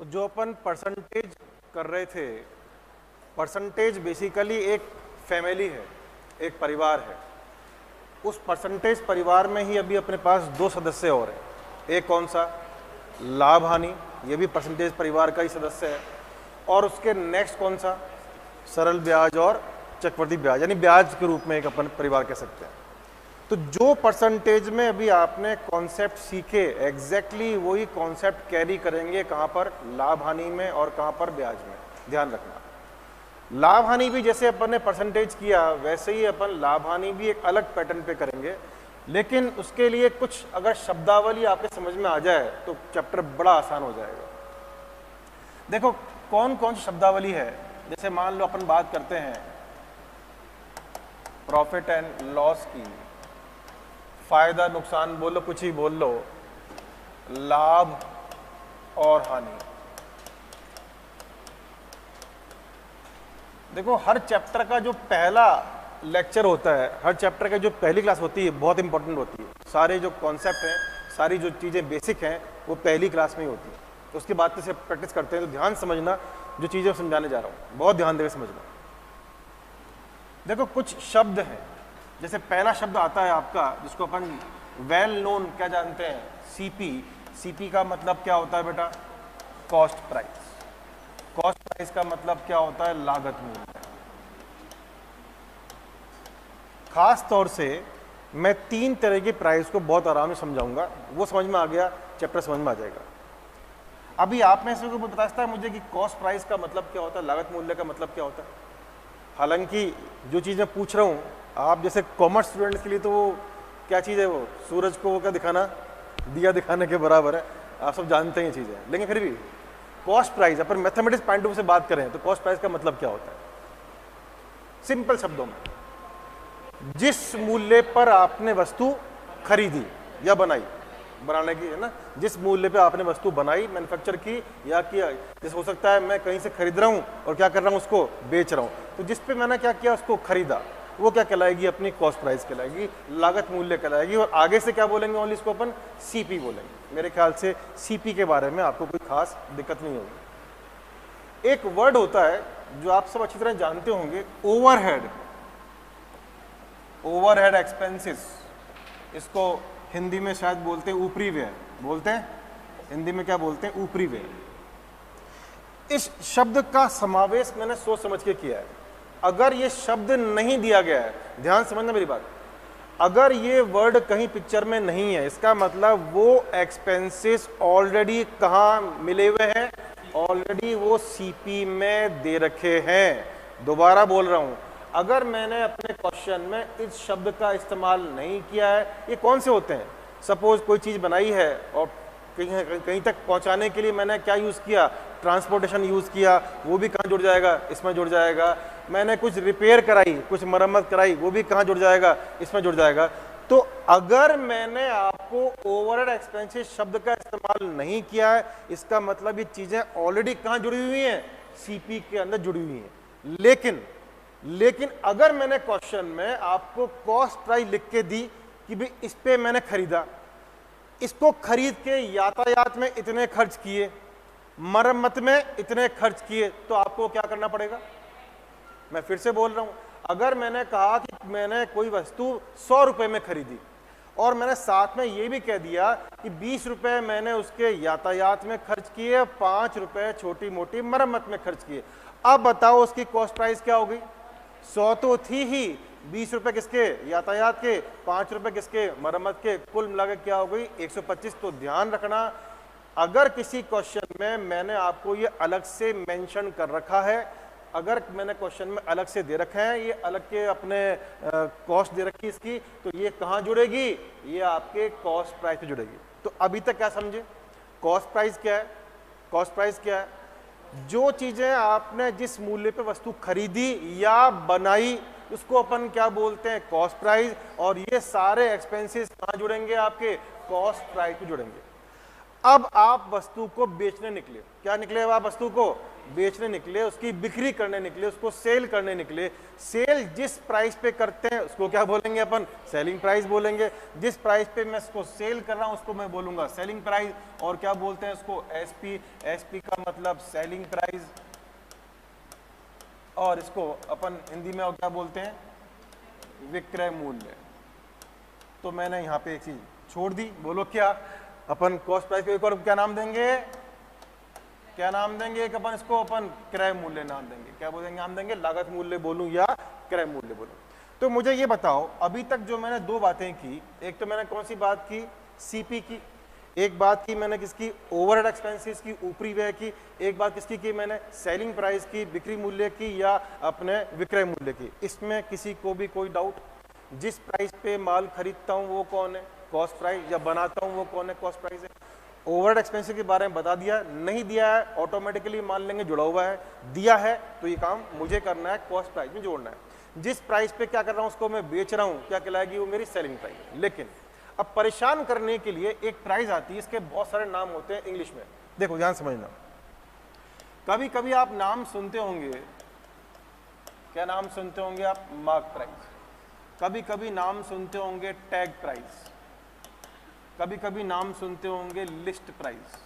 तो जो अपन परसेंटेज कर रहे थे, परसेंटेज बेसिकली एक फैमिली है, एक परिवार है। उस परसेंटेज परिवार में ही अभी अपने पास दो सदस्य और हैं। एक कौन सा? लाभ हानि, ये भी परसेंटेज परिवार का ही सदस्य है। और उसके नेक्स्ट कौन सा? सरल ब्याज और चक्रवृद्धि ब्याज, यानी ब्याज के रूप में एक अपन परिवार कह सकते हैं। तो जो परसेंटेज में अभी आपने कॉन्सेप्ट सीखे, एग्जैक्टली वही कॉन्सेप्ट कैरी करेंगे कहाँ पर? लाभ हानि में और कहाँ पर? ब्याज में। ध्यान रखना, लाभ हानि भी जैसे अपन ने परसेंटेज किया वैसे ही अपन लाभ हानि भी एक अलग पैटर्न पे करेंगे, लेकिन उसके लिए कुछ अगर शब्दावली आपके समझ में आ जाए तो चैप्टर बड़ा आसान हो जाएगा। देखो कौन कौन सी शब्दावली है। जैसे मान लो अपन बात करते हैं प्रॉफिट एंड लॉस की, फायदा नुकसान बोलो, कुछ ही बोल लो, लाभ और हानि। देखो हर चैप्टर का जो पहला लेक्चर होता है, हर चैप्टर का जो पहली क्लास होती है बहुत इंपॉर्टेंट होती है। सारे जो कॉन्सेप्ट हैं, सारी जो चीज़ें बेसिक हैं वो पहली क्लास में ही होती है। तो उसके बाद से प्रैक्टिस करते हैं। तो ध्यान समझना, जो चीज़ें समझाने जा रहा हूँ बहुत ध्यान देकर समझना। देखो कुछ शब्द हैं, जैसे पहला शब्द आता है आपका जिसको अपन वेल नोन क्या जानते हैं? सीपी। सीपी का मतलब क्या होता है बेटा? Cost price. कॉस्ट प्राइस का मतलब क्या होता है? लागत मूल्य। खास तौर से मैं तीन तरह की प्राइस को बहुत आराम से समझाऊंगा, वो समझ में आ गया चैप्टर समझ में आ जाएगा। अभी आप में से कोई बता सकता है मुझे कि कॉस्ट प्राइस का मतलब क्या होता है, लागत मूल्य का मतलब क्या होता है? हालांकि जो चीज़ मैं पूछ रहा हूँ, आप जैसे कॉमर्स स्टूडेंट्स के लिए तो वो क्या चीज़ है, वो सूरज को वो क्या दिखाना, दिया दिखाने के बराबर है, आप सब जानते हैं ये चीज़ें। लेकिन फिर भी cost price, upon mathematics point of view से बात करें तो कॉस्ट प्राइस का मतलब क्या होता है? सिंपल शब्दों में, जिस मूल्य पर आपने वस्तु खरीदी या बनाई, बनाने की है ना, जिस मूल्य पे आपने वस्तु बनाई, मैन्युफैक्चर की या किया। जैसे हो सकता है मैं कहीं से खरीद रहा हूँ और क्या कर रहा हूँ, उसको बेच रहा हूँ, तो जिस पे मैंने क्या किया, उसको खरीदा, वो क्या कहलाएगी? अपनी कॉस्ट प्राइस कहलाएगी, लागत मूल्य कहलाएगी। और आगे से क्या बोलेंगे? ओनली इसको अपन सीपी बोलेंगे। मेरे ख्याल से सीपी के बारे में आपको कोई खास दिक्कत नहीं होगी। एक वर्ड होता है जो आप सब अच्छी तरह जानते होंगे, ओवरहेड। ओवरहेड एक्सपेंसेस, इसको हिंदी में शायद बोलते हैं ऊपरी व्यय। बोलते हैं हिंदी में क्या बोलते हैं? ऊपरी व्यय। इस शब्द का समावेश मैंने सोच समझ के किया है। अगर ये शब्द नहीं दिया गया है, ध्यान समझना मेरी बात, अगर ये वर्ड कहीं पिक्चर में नहीं है, इसका मतलब वो एक्सपेंसेस ऑलरेडी कहाँ मिले हुए हैं? ऑलरेडी वो सीपी में दे रखे हैं। दोबारा बोल रहा हूं, अगर मैंने अपने क्वेश्चन में इस शब्द का इस्तेमाल नहीं किया है, ये कौन से होते हैं? सपोज कोई चीज़ बनाई है और कहीं तक पहुंचाने के लिए मैंने क्या यूज़ किया? ट्रांसपोर्टेशन यूज़ किया, वो भी कहाँ जुड़ जाएगा? इसमें जुड़ जाएगा। मैंने कुछ रिपेयर कराई, कुछ मरम्मत कराई, वो भी कहाँ जुड़ जाएगा? इसमें जुड़ जाएगा। तो अगर मैंने आपको ओवरहेड एक्सपेंसेस शब्द का इस्तेमाल नहीं किया है, इसका मतलब ये चीज़ें ऑलरेडी कहाँ जुड़ी हुई हैं? सीपी के अंदर जुड़ी हुई हैं। लेकिन अगर मैंने क्वेश्चन में आपको कॉस्ट प्राइस लिख के दी कि भाई इस पे मैंने खरीदा, इसको खरीद के यातायात में इतने खर्च किए, मरम्मत में इतने खर्च किए, तो आपको क्या करना पड़ेगा? मैं फिर से बोल रहा हूं, अगर मैंने कहा कि मैंने कोई वस्तु 100 रुपए में खरीदी और मैंने साथ में ये भी कह दिया कि 20 रुपए मैंने उसके यातायात में खर्च किए, 5 रुपए छोटी मोटी मरम्मत में खर्च किए, अब बताओ उसकी कॉस्ट प्राइस क्या हो गई? 100 तो थी ही, 20 रुपए किसके? यातायात के, 5 रुपए किसके? मरम्मत के, कुल मिलाकर क्या हो गई? 125। तो ध्यान रखना, अगर किसी क्वेश्चन में मैंने आपको ये अलग से मेंशन कर रखा है, अगर मैंने क्वेश्चन में अलग से दे रखा है, ये अलग के अपने कॉस्ट दे रखी इसकी, तो ये कहाँ जुड़ेगी? ये आपके कॉस्ट प्राइस पे जुड़ेगी। तो अभी तक क्या समझे? कॉस्ट प्राइस क्या है? कॉस्ट प्राइस क्या है? जो चीजें आपने जिस मूल्य पे वस्तु खरीदी या बनाई, उसको अपन क्या बोलते हैं? Cost price. और ये सारे एक्सपेंसेस कहाँ जुड़ेंगे? आपके कॉस्ट प्राइस पे जुड़ेंगे। अब आप वस्तु को बेचने निकले। क्या निकले? अब आप वस्तु को बेचने निकले, उसकी बिक्री करने निकले, उसको सेल करने निकले। सेल जिस प्राइस पे करते हैं उसको क्या बोलेंगे अपन? सेलिंग प्राइस बोलेंगे। जिस प्राइस पे मैं इसको सेल कर रहा हूं उसको मैं बोलूंगा सेलिंग प्राइस। और क्या बोलते हैं उसको? एसपी। एसपी का मतलब सेलिंग प्राइस, और इसको अपन हिंदी में और क्या बोलते हैं? विक्रय मूल्य। तो मैंने यहां पे एक चीज छोड़ दी, बोलो क्या? अपन कॉस्ट प्राइस को एक और क्या नाम देंगे? क्या नाम देंगे? एक अपन इसको अपन क्रय मूल्य नाम देंगे। क्या बोलेंगे? नाम देंगे लागत मूल्य बोलूं या क्रय मूल्य बोलूं। तो मुझे ये बताओ, अभी तक जो मैंने दो बातें की, एक तो मैंने कौन सी बात की? सीपी की। एक बात की मैंने किसकी? ओवरहेड एक्सपेंसेस की, ऊपरी व्यय की। एक बात किसकी की मैंने? सेलिंग प्राइस की, बिक्री मूल्य की या अपने विक्रय मूल्य की। इसमें किसी को भी कोई डाउट? जिस प्राइस पे माल खरीदता हूं वो कौन है? Cost price. या बनाता हूं वो कौन है? कॉस्ट प्राइस है। ओवरहेड एक्सपेंसेस के बारे में बता दिया। नहीं दिया है ऑटोमेटिकली मान लेंगे जुड़ा हुआ है। दिया है तो ये काम मुझे करना है, कॉस्ट प्राइस में जोड़ना है। जिस प्राइस पे क्या कर रहा हूं उसको मैं बेच रहा हूं, क्या कहलाएगी? वो मेरी सेलिंग प्राइस है। लेकिन अब परेशान करने के लिए एक प्राइस आती है, इसके बहुत सारे नाम होते हैं इंग्लिश में। देखो ध्यान समझना, कभी कभी आप नाम सुनते होंगे, क्या नाम सुनते होंगे आप? Mark price. कभी कभी नाम सुनते होंगे टैग प्राइस। कभी कभी नाम सुनते होंगे लिस्ट प्राइस।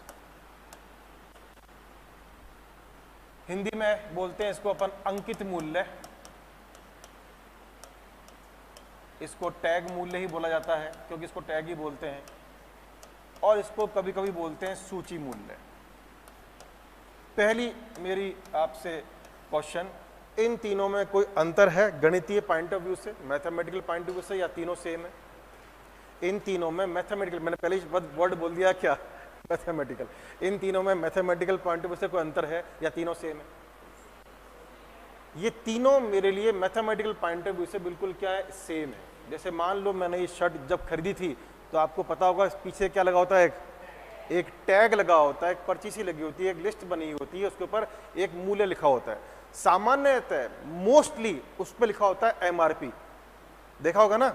हिंदी में बोलते हैं इसको अपन अंकित मूल्य, इसको टैग मूल्य ही बोला जाता है क्योंकि इसको टैग ही बोलते हैं। और इसको कभी कभी बोलते हैं सूची मूल्य। पहली मेरी आपसे क्वेश्चन, इन तीनों में कोई अंतर है गणितीय पॉइंट ऑफ व्यू से, मैथमेटिकल पॉइंट ऑफ व्यू से, या तीनों सेम है? इन तीनों में मैथमेटिकल, मैंने पहले ही वर्ड बोल दिया क्या? मैथमेटिकल। इन तीनों में मैथमेटिकल पॉइंट ऑफ व्यू से कोई अंतर है या तीनों सेम है? ये तीनों मेरे लिए मैथमेटिकल पॉइंट ऑफ व्यू से बिल्कुल क्या है? सेम है। जैसे मान लो मैंने ये शर्ट जब खरीदी थी तो आपको पता होगा पीछे क्या लगा होता है? एक टैग लगा होता है, एक पर्ची सी लगी होती है, एक लिस्ट बनी होती है, उसके ऊपर एक मूल्य लिखा होता है। सामान्यतः मोस्टली उस पर लिखा होता है एमआरपी। देखा होगा ना,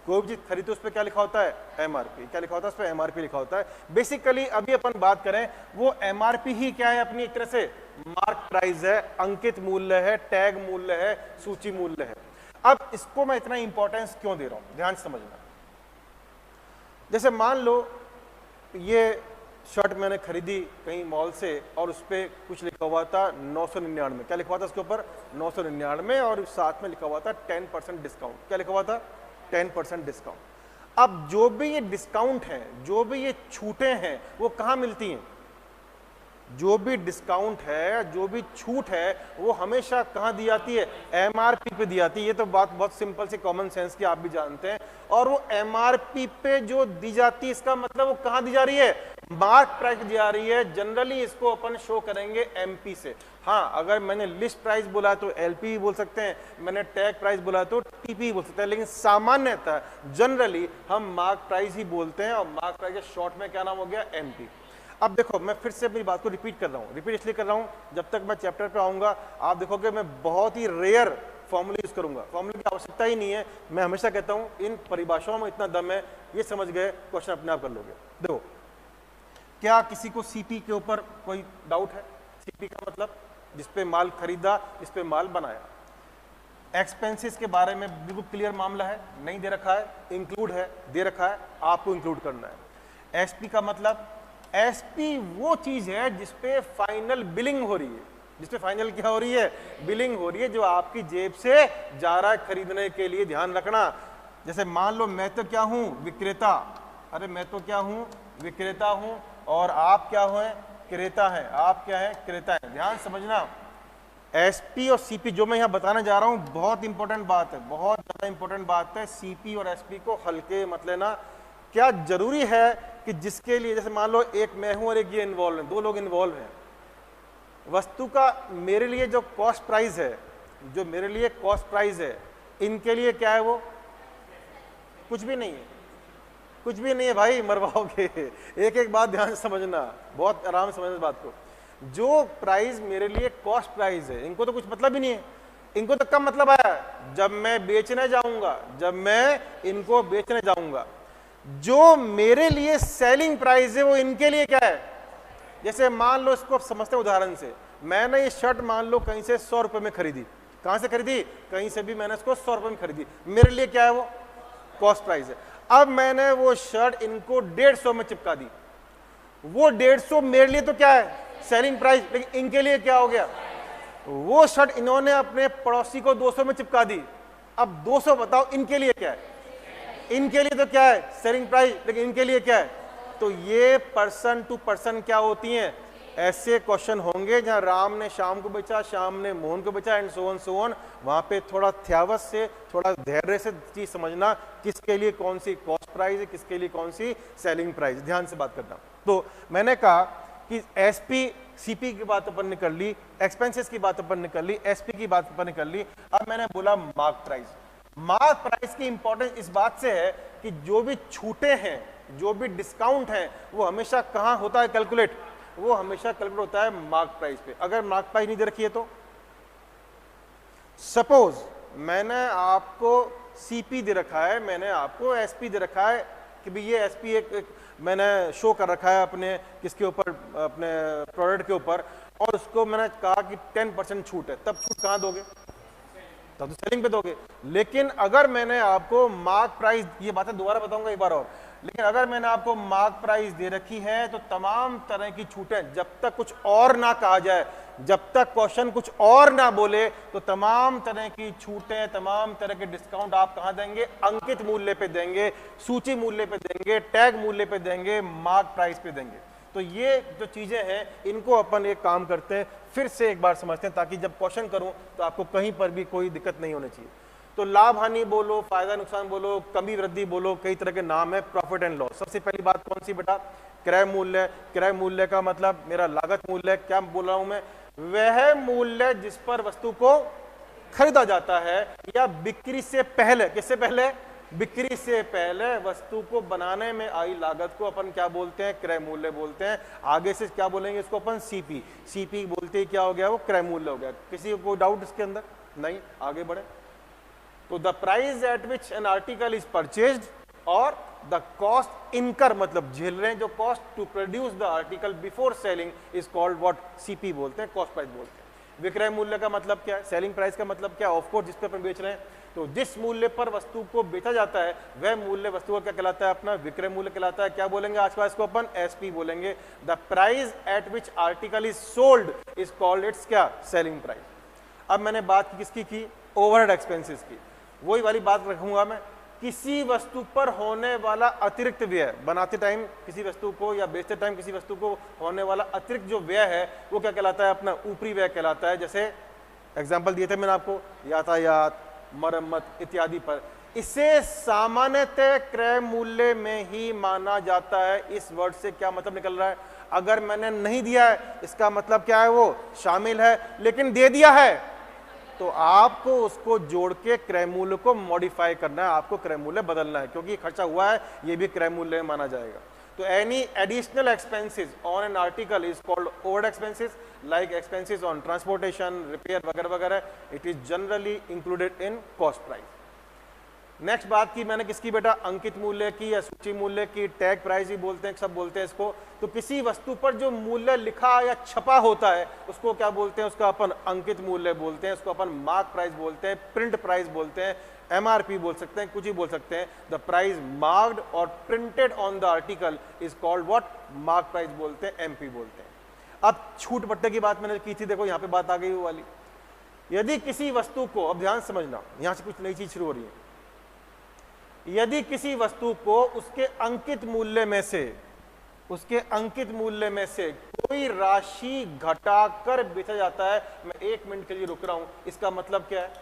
कोई भी चीज खरीदो उस पर क्या लिखा होता है? एमआरपी। क्या लिखा होता है? उस पर एमआरपी लिखा होता है। बेसिकली अभी अपन बात करें, वो एमआरपी ही क्या है? अपनी एक तरह से मार्क प्राइस है, अंकित मूल्य है, टैग मूल्य है, सूची मूल्य है। अब इसको मैं इतना इंपॉर्टेंस क्यों दे रहा हूं, ध्यान से समझना। जैसे मान लो ये शर्ट मैंने खरीदी कहीं मॉल से और उस पर कुछ लिखा हुआ था 999। क्या लिखा हुआ था उसके ऊपर? 999। और साथ में लिखा हुआ था 10% डिस्काउंट। क्या लिखा हुआ था? 10% डिस्काउंट। अब जो भी ये डिस्काउंट है, जो भी ये छूटें हैं, वो कहाँ मिलती हैं? जो भी डिस्काउंट है, जो भी छूट है, वो हमेशा कहाँ दी जाती है? एमआरपी पे दी जाती है। ये तो बात बहुत सिंपल सी कॉमन सेंस की, आप भी जानते हैं। और वो एमआरपी पे जो दी जाती है, इसका मतलब वो कहाँ दी जा रही है? मार्क प्राइस दी जा रही है। जनरली इसको अपन शो करेंगे एमपी से। हाँ, अगर मैंने लिस्ट प्राइस बोला तो एलपी बोल सकते हैं, मैंने टैग प्राइस बोला तो टीपी बोल सकते हैं, लेकिन सामान्यतः जनरली हम मार्क प्राइस ही बोलते हैं। और मार्क प्राइस के शॉर्ट में क्या नाम हो गया? एमपी। अब देखो, मैं फिर से अपनी बात को रिपीट कर रहा हूँ। रिपीट इसलिए कर रहा हूँ, जब तक मैं चैप्टर पे आऊँगा आप देखोगे मैं बहुत ही रेयर फॉर्मूला यूज करूंगा। फॉर्मूले की आवश्यकता ही नहीं है। मैं हमेशा कहता हूँ इन परिभाषाओं में इतना दम है, ये समझ गए, क्वेश्चन अपने आप कर लोगे। देखो, क्या किसी को सीपी के ऊपर कोई डाउट है? सीपी का मतलब जिसपे माल खरीदा, जिसपे माल बनाया। एक्सपेंसेस के बारे में बिल्कुल क्लियर मामला है, नहीं दे रखा है, इंक्लूड है, दे रखा है, आपको इंक्लूड करना है। एसपी का मतलब, एसपी वो चीज है जिसपे फाइनल बिलिंग हो रही है। जिसपे फाइनल क्या हो रही है? बिलिंग हो रही है, जो आपकी जेब से जा रहा है खरीदने के लिए। ध्यान रखना, जैसे मान लो मैं तो क्या हूं? विक्रेता। अरे मैं तो क्या हूं? विक्रेता हूं। और आप क्या हो? क्रेता है। आप क्या है? क्रेता है। ध्यान समझना, एसपी और सीपी जो मैं यहां बताने जा रहा हूं बहुत इंपॉर्टेंट बात है, बहुत ज्यादा इंपॉर्टेंट बात है। सीपी और एसपी को हल्के मत लेना। क्या जरूरी है कि जिसके लिए, जैसे मान लो एक मैं हूं और एक ये इन्वॉल्व है, दो लोग इन्वॉल्व हैं, वस्तु का मेरे लिए जो कॉस्ट प्राइस है, जो मेरे लिए कॉस्ट प्राइस है, इनके लिए क्या है? वो कुछ भी नहीं है। कुछ भी नहीं है भाई, मरवाओगे। एक एक बात ध्यान से समझना, बहुत आराम से समझना इस बात को। जो प्राइस मेरे लिए कॉस्ट प्राइस है, इनको तो कुछ मतलब ही नहीं है। इनको तो कब मतलब आया? जब मैं बेचने जाऊंगा, जब मैं इनको बेचने जाऊंगा। जो मेरे लिए सेलिंग प्राइस है वो इनके लिए क्या है। जैसे मान लो, इसको समझते हैं उदाहरण से, मैंने ये शर्ट मान लो कहीं से 100 रुपए में खरीदी। कहां से खरीदी? कहीं से भी मैंने इसको 100 रुपए में खरीदी, मेरे लिए क्या है वो कॉस्ट प्राइस है। अब मैंने वो शर्ट इनको 150 में चिपका दी, वो 150 मेरे लिए तो क्या है सेलिंग प्राइस, लेकिन इनके लिए क्या हो गया, वो शर्ट इन्होंने अपने पड़ोसी को 200 में चिपका दी। अब 200 बताओ इनके लिए क्या है, इनके लिए तो क्या है सेलिंग प्राइस, लेकिन इनके लिए क्या है। तो ये पर्सन टू पर्सन क्या होती हैं, ऐसे क्वेश्चन होंगे जहां राम ने श्याम को बेचा, श्याम ने मोहन को बेचा, एंड सो ऑन। वहां पे थोड़ा थ्यावस से, थोड़ा धैर्य से चीज समझना, किसके लिए कौन सी कॉस्ट प्राइस है, किसके लिए कौन सी सेलिंग प्राइस, ध्यान से बात करना। तो मैंने कहा कि एसपी सीपी की बात अपन ने कर ली, एक्सपेंसेस की बात अपन ने कर ली, एसपी की बात अपन ने कर ली। अब मैंने बोला मार्क प्राइस। मार्क प्राइस की इंपॉर्टेंस इस बात से है कि जो भी छूटे हैं, जो भी डिस्काउंट है, वो हमेशा कहां होता है कैलकुलेट, वो हमेशा कैलकुलेट होता है मार्क प्राइस पे। अगर मार्क प्राइस नहीं दे रखी है तो सपोज मैंने आपको सीपी दे रखा है, मैंने आपको एसपी दे रखा है कि भाई ये एसपी एक मैंने शो कर रखा है अपने किसके ऊपर, अपने प्रोडक्ट के ऊपर, और उसको मैंने कहा कि 10% छूट है, तब छूट कहां दोगे, तब तो सेलिंग पे दोगे। लेकिन अगर मैंने आपको मार्क प्राइस, ये बातें दोबारा बताऊंगा एक बार और, लेकिन अगर मैंने आपको मार्क प्राइस दे रखी है तो तमाम तरह की छूटें, जब तक कुछ और ना कहा जाए, जब तक क्वेश्चन कुछ और ना बोले, तो तमाम तरह की छूटें, तमाम तरह के डिस्काउंट आप कहां देंगे, अंकित मूल्य पे देंगे, सूची मूल्य पे देंगे, टैग मूल्य पे देंगे, मार्क प्राइस पे देंगे। तो ये जो चीजें हैं, इनको अपन एक काम करते हैं, फिर से एक बार समझते हैं, ताकि जब क्वेश्चन करूं तो आपको कहीं पर भी कोई दिक्कत नहीं होनी चाहिए। तो लाभ हानि बोलो, फायदा नुकसान बोलो, कमी वृद्धि बोलो, कई तरह के नाम है, प्रॉफिट एंड लॉस। सबसे पहली बात कौन सी बेटा, क्रय मूल्य। क्रय मूल्य का मतलब मेरा लागत मूल्य, क्या बोल रहा हूं मैं, वह मूल्य जिस पर वस्तु को खरीदा जाता है, या बिक्री से पहले, किससे पहले, बिक्री से पहले वस्तु को बनाने में आई लागत को अपन क्या बोलते हैं, क्रय मूल्य बोलते हैं। आगे से क्या बोलेंगे इसको अपन, सीपी। सीपी बोलते ही क्या हो गया, वो क्रय मूल्य हो गया। किसी को कोई डाउट इसके अंदर नहीं, आगे बढ़े। तो the price at which an article is purchased, और द कॉस्ट इनकर मतलब झेल रहे हैं जो cost to produce the article before selling is called what, CP बोलते हैं, कॉस्ट प्राइस बोलते हैं। विक्रय मूल्य का मतलब क्या है, सेलिंग प्राइस का मतलब क्या है, ऑफ कोर्स जिस पे अपन बेच रहे हैं। तो जिस मूल्य पर वस्तु को बेचा जाता है वह मूल्य वस्तु का क्या कहलाता है, अपना विक्रय मूल्य कहलाता है। क्या बोलेंगे आसपास को अपन, एसपी बोलेंगे। The price at which article is sold is called its क्या, सेलिंग प्राइस। अब मैंने बात किसकी की, ओवरहेड एक्सपेंसेस की। वही वाली बात रखूंगा मैं, किसी वस्तु पर होने वाला अतिरिक्त व्यय, बनाते टाइम किसी वस्तु को या बेचते टाइम किसी वस्तु को होने वाला अतिरिक्त जो व्यय है वो क्या कहलाता है, अपना ऊपरी व्यय कहलाता है। जैसे एग्जाम्पल दिए थे मैंने आपको, यातायात, मरम्मत इत्यादि पर। इसे सामान्यतः क्रय मूल्य में ही माना जाता है। इस वर्ड से क्या मतलब निकल रहा है, अगर मैंने नहीं दिया है इसका मतलब क्या है, वो शामिल है, लेकिन दे दिया है तो आपको उसको जोड़ के क्रय मूल्य को मॉडिफाई करना है, आपको क्रय मूल्य बदलना है, क्योंकि खर्चा हुआ है, ये भी क्रय मूल्य में माना जाएगा। तो any additional expenses on an article is called overhead expenses, like expenses on transportation, repair वगैरह वगैरह, it is generally included in cost price. Next बात की मैंने किसकी बेटा, अंकित मूल्य की या सूची मूल्य की, टैग प्राइस ही बोलते हैं, सब बोलते हैं इसको। तो किसी वस्तु पर जो मूल्य लिखा या छपा होता है उसको क्या बोलते हैं, उसका अपन अंकित मूल्य बोलते हैं, उसको अपन मार्क प्राइस बोलते हैं, प्रिंट प्राइस बोलते हैं, एमआरपी बोल सकते हैं, कुछ ही बोल सकते हैं। द प्राइस मार्क्ड और printed on the article is called what, mark price बोलते हैं, एमपी बोलते हैं। अब छूट बट्टे की बात मैंने की थी, देखो यहाँ पे बात आ गई वो वाली। यदि किसी वस्तु को, अब ध्यान समझना, यहां से कुछ नई चीज शुरू हो रही है। यदि किसी वस्तु को उसके अंकित मूल्य में से, उसके अंकित मूल्य में से कोई राशि घटाकर बेचा जाता है, मैं 1 मिनट के लिए रुक रहा हूं, इसका मतलब क्या है,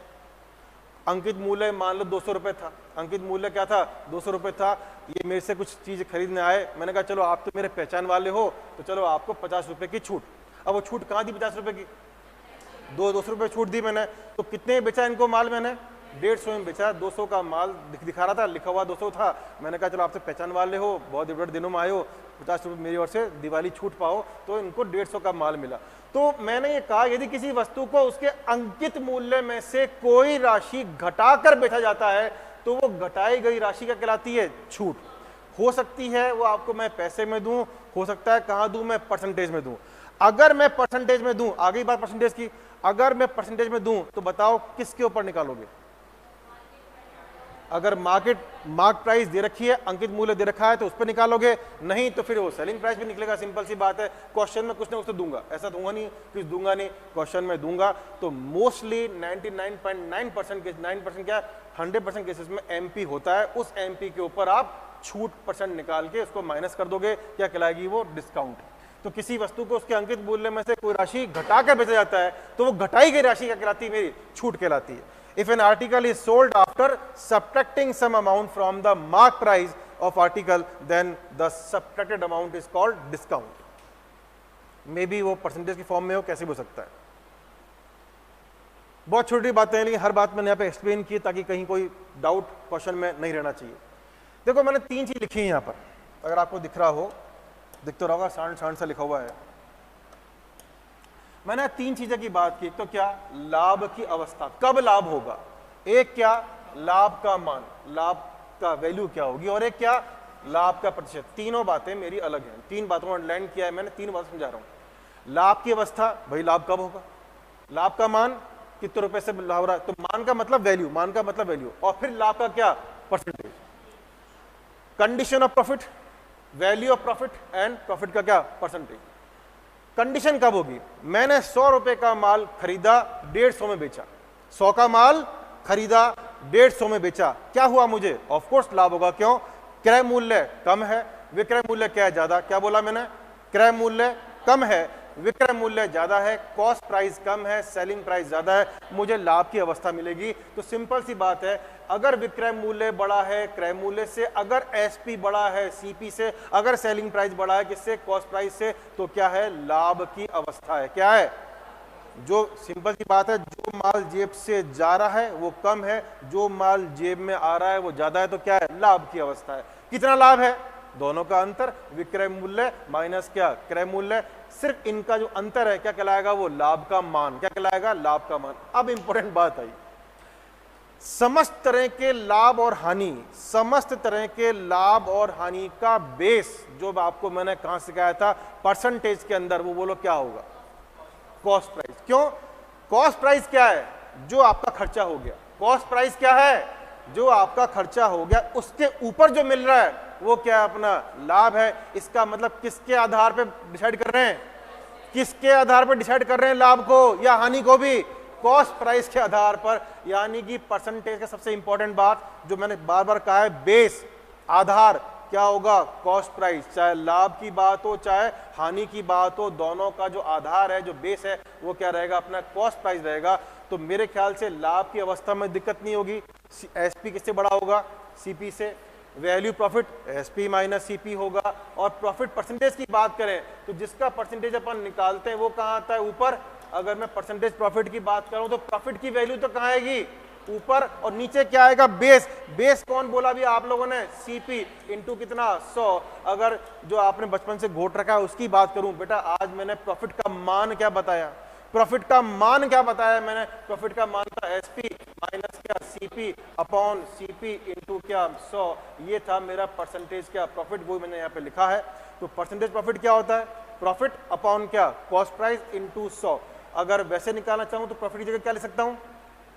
अंकित मूल्य मान लो 200 रुपए था, अंकित मूल्य क्या था, 200 रुपए था। ये मेरे से कुछ चीज खरीदने आए, मैंने कहा चलो आप तो मेरे पहचान वाले हो तो चलो आपको 50 रुपए की छूट। अब वो छूट कहां दी, 50 रुपए की, 200 रुपए छूट दी मैंने, तो कितने बेचा इनको माल, मैंने 150 में बेचा। 200 का माल दिखा रहा था, लिखा हुआ 200 था। मैंने कहा चलो आपसे पहचान वाले हो, बहुत बड़े दिनों में आए हो, 50 रुपये मेरी ओर से दिवाली छूट पाओ, तो इनको 150 का माल मिला। तो मैंने ये कहा यदि किसी वस्तु को उसके अंकित मूल्य में से कोई राशि घटाकर बेचा जाता है तो वो घटाई गई राशि क्या कहलाती है, छूट। हो सकती है वो आपको मैं पैसे में दूं, हो सकता है कहां दूं, मैं परसेंटेज में दूं। अगर मैं परसेंटेज में दूं, आ गई बात परसेंटेज की, अगर मैं परसेंटेज में दूं तो बताओ किसके ऊपर निकालोगे? अगर मार्क प्राइस दे रखी है, अंकित मूल्य दे रखा है तो उस पर निकालोगे, नहीं तो फिर वो सेलिंग प्राइस भी निकलेगा। सिंपल सी बात है, क्वेश्चन में कुछ ना कुछ तो दूंगा, ऐसा दूंगा नहीं कुछ दूंगा नहीं, क्वेश्चन में दूंगा। तो मोस्टली 99.9% केस, 9% क्या 100% केसेस में एमपी होता है। उस एमपी के ऊपर आप छूट परसेंट निकाल के उसको माइनस कर दोगे, क्या कहलाएगी वो? डिस्काउंट। तो किसी वस्तु को उसके अंकित मूल्य में से कोई राशि घटा कर बेचा जाता है तो वो घटाई गई राशि क्या कहलाती है? मेरी छूट कहलाती है। If an article is sold after subtracting some amount from the mark price of article, then the subtracted amount is called discount. Maybe वो परसेंटेज की फॉर्म में हो, कैसे भी हो सकता है। बहुत छोटी बातें हैं लेकिन हर बात मैंने यहाँ पे एक्सप्लेन की ताकि कहीं कोई डाउट क्वेश्चन में नहीं रहना चाहिए। देखो मैंने 3 चीज लिखी है यहाँ पर, अगर आपको दिख रहा हो, दिख तो रहा होगा, सांड सा लिखा हुआ है। मैंने 3 चीजें की बात की। तो क्या? लाभ की अवस्था, कब लाभ होगा, एक क्या लाभ का मान, लाभ का वैल्यू क्या होगी, और एक क्या लाभ का प्रतिशत। तीनों बातें मेरी अलग हैं, 3 बातों को अंडरलाइन किया है मैंने, 3 बातें समझा रहा हूं। लाभ की अवस्था, भाई लाभ कब होगा, लाभ का मान कितने रुपए से लाभ हो रहा है, तो मान का मतलब वैल्यू, मान का मतलब वैल्यू, और फिर लाभ का क्या? Percentage. Condition of profit, value of profit and profit का क्या? परसेंटेज। कंडीशन कब होगी? मैंने 100 रुपए का माल खरीदा, 150 में बेचा, 100 का माल खरीदा, 150 में बेचा, क्या हुआ मुझे? ऑफ कोर्स लाभ होगा। क्यों? क्रय मूल्य कम है, विक्रय मूल्य क्या है? ज्यादा। क्या बोला मैंने? क्रय मूल्य कम है, विक्रय मूल्य ज्यादा है, कॉस्ट प्राइस कम है, सेलिंग प्राइस ज्यादा है, मुझे लाभ की अवस्था मिलेगी। तो सिंपल सी बात है, अगर विक्रय मूल्य बड़ा है क्रय मूल्य से, अगर एसपी बड़ा है सीपी से, अगर सेलिंग प्राइस बड़ा है किससे? कॉस्ट प्राइस से, तो क्या है? लाभ की अवस्था है। क्या है? जो सिंपल सी बात है, जो माल जेब से जा रहा है वो कम है, जो माल जेब में आ रहा है वो ज्यादा है, तो क्या है? लाभ की अवस्था है। कितना लाभ है? दोनों का अंतर, विक्रय मूल्य माइनस क्या? क्रय मूल्य। सिर्फ इनका जो अंतर है क्या कहलाएगा? वो लाभ का मान। क्या कहलाएगा? लाभ का मान। अब इंपॉर्टेंट बात आई, समस्त तरह के लाभ और हानि, समस्त तरह के लाभ और हानि का बेस जो आपको मैंने कहां सिखाया था? परसेंटेज के अंदर। वो बोलो क्या होगा? Cost price. क्यों? कॉस्ट प्राइस क्या है? जो आपका खर्चा हो गया। कॉस्ट प्राइस क्या है? जो आपका खर्चा हो गया, उसके ऊपर जो मिल रहा है वो क्या? अपना लाभ है। इसका मतलब किसके आधार पर डिसाइड कर रहे हैं? किसके आधार पर डिसाइड कर रहे हैं? लाभ को या हानि को भी? कॉस्ट प्राइस के आधार पर। यानी कि परसेंटेज का सबसे इंपॉर्टेंट बात जो मैंने बार बार कहा है, बेस, आधार क्या होगा? Cost price. चाहे लाभ की बात हो चाहे हानि की बात हो, दोनों का जो आधार है, जो बेस है, वो क्या रहेगा? अपना कॉस्ट प्राइस रहेगा। तो मेरे ख्याल से लाभ की अवस्था में दिक्कत नहीं होगी। एसपी किससे बड़ा होगा? सीपी से। Value profit SP minus CP होगा। और प्रॉफिट परसेंटेज की बात करें तो जिसका परसेंटेज अपन निकालते हैं वो कहां आता है? ऊपर। अगर मैं परसेंटेज प्रॉफिट की बात करूं तो प्रॉफिट की वैल्यू तो कहां आएगी? ऊपर। और नीचे क्या आएगा? बेस। बेस कौन बोला भी आप लोगों ने? सीपी इंटू कितना? 100। अगर जो आपने बचपन से घोट रखा है उसकी बात करूं, बेटा आज मैंने प्रॉफिट का मान क्या बताया? प्रॉफिट का मान क्या बताया मैंने? प्रॉफिट का मान था एसपी माइनस क्या? सीपी अपॉन सीपी इंटू क्या? 100। ये था मेरा परसेंटेज क्या? प्रॉफिट। वो मैंने यहाँ पे लिखा है। तो परसेंटेज प्रॉफिट क्या होता है? प्रॉफिट अपॉन क्या? Cost price into 100। अगर वैसे निकालना चाहूं तो प्रॉफिट की जगह क्या ले सकता हूं?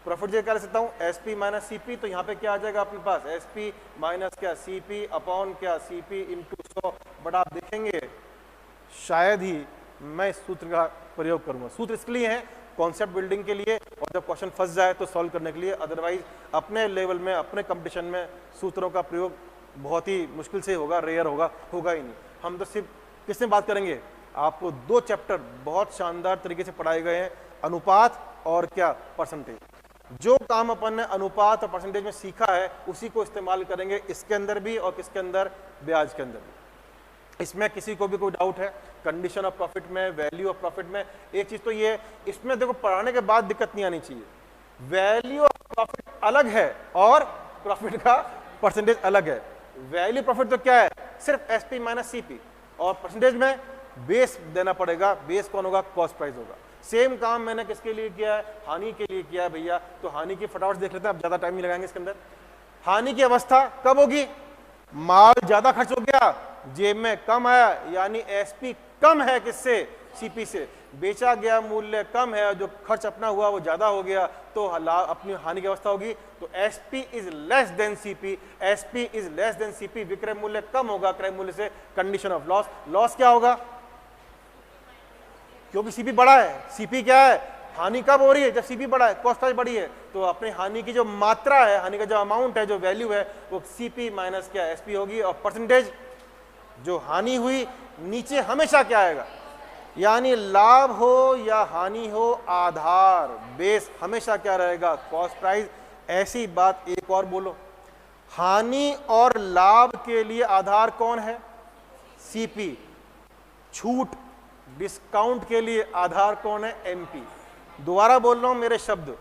प्रॉफिट जगह क्या ले सकता हूं? SP minus CP. तो यहाँ पे क्या आ जाएगा अपने पास? एसपी माइनस क्या? सीपी अपॉन क्या? CP into 100। बट आप देखेंगे शायद ही मैं इस सूत्र का प्रयोग करूंगा। सूत्र इसके लिए है कॉन्सेप्ट बिल्डिंग के लिए, और जब क्वेश्चन फंस जाए तो सॉल्व करने के लिए। अदरवाइज अपने लेवल में, अपने कंपटीशन में सूत्रों का प्रयोग बहुत ही मुश्किल से होगा, रेयर होगा, होगा ही नहीं। हम तो सिर्फ किसमें बात करेंगे? आपको 2 चैप्टर बहुत शानदार तरीके से पढ़ाए गए हैं, अनुपात और क्या? परसेंटेज। जो काम अपन ने अनुपात और परसेंटेज में सीखा है उसी को इस्तेमाल करेंगे इसके अंदर भी और किसके अंदर? ब्याज के अंदर भी। इसमें किसी को भी कोई डाउट है? कंडीशन ऑफ प्रॉफिट में, वैल्यू ऑफ प्रॉफिट में, एक चीज तो ये, इसमें देखो पढ़ाने के बाद दिक्कत नहीं आनी चाहिए। वैल्यू ऑफ प्रॉफिट अलग है और प्रॉफिट का परसेंटेज अलग है। वैल्यू प्रॉफिट तो क्या है? सिर्फ एसपी माइनस सीपी। और परसेंटेज में बेस देना पड़ेगा। बेस कौन होगा? कॉस्ट प्राइस होगा। सेम काम मैंने किसके लिए किया है? हानि के लिए किया है भैया। तो हानि की फटाफट देख लेते हैं, अब ज्यादा टाइम नहीं लगाएंगे इसके अंदर। हानि की अवस्था कब होगी? माल ज्यादा खर्च हो गया, जेब में कम आया, यानी एसपी कम है किससे, सीपी से। बेचा गया मूल्य कम है, जो खर्च अपना हुआ वो ज्यादा हो गया, तो अपनी हानि की अवस्था होगी। तो SP is less than CP, SP is less than CP, विक्रय मूल्य कम होगा क्रय मूल्य से, कंडीशन ऑफ लॉस। लॉस क्या होगा, क्योंकि सीपी बड़ा है, सीपी क्या है, हानि कब हो रही है, जब सीपी बड़ा है, कॉस्ट प्राइस बड़ी है, तो अपने हानि की जो मात्रा है, हानि का जो अमाउंट है, जो वैल्यू है, वो सीपी माइनस क्या, एसपी होगी। और परसेंटेज, जो हानि हुई नीचे हमेशा क्या आएगा, यानी लाभ हो या हानि हो, आधार बेस हमेशा क्या रहेगा, कॉस्ट प्राइस। ऐसी बात एक और बोलो, हानि और लाभ के लिए आधार कौन है, सीपी। छूट डिस्काउंट के लिए आधार कौन है, एमपी। दोबारा बोल रहा हूं मेरे शब्द,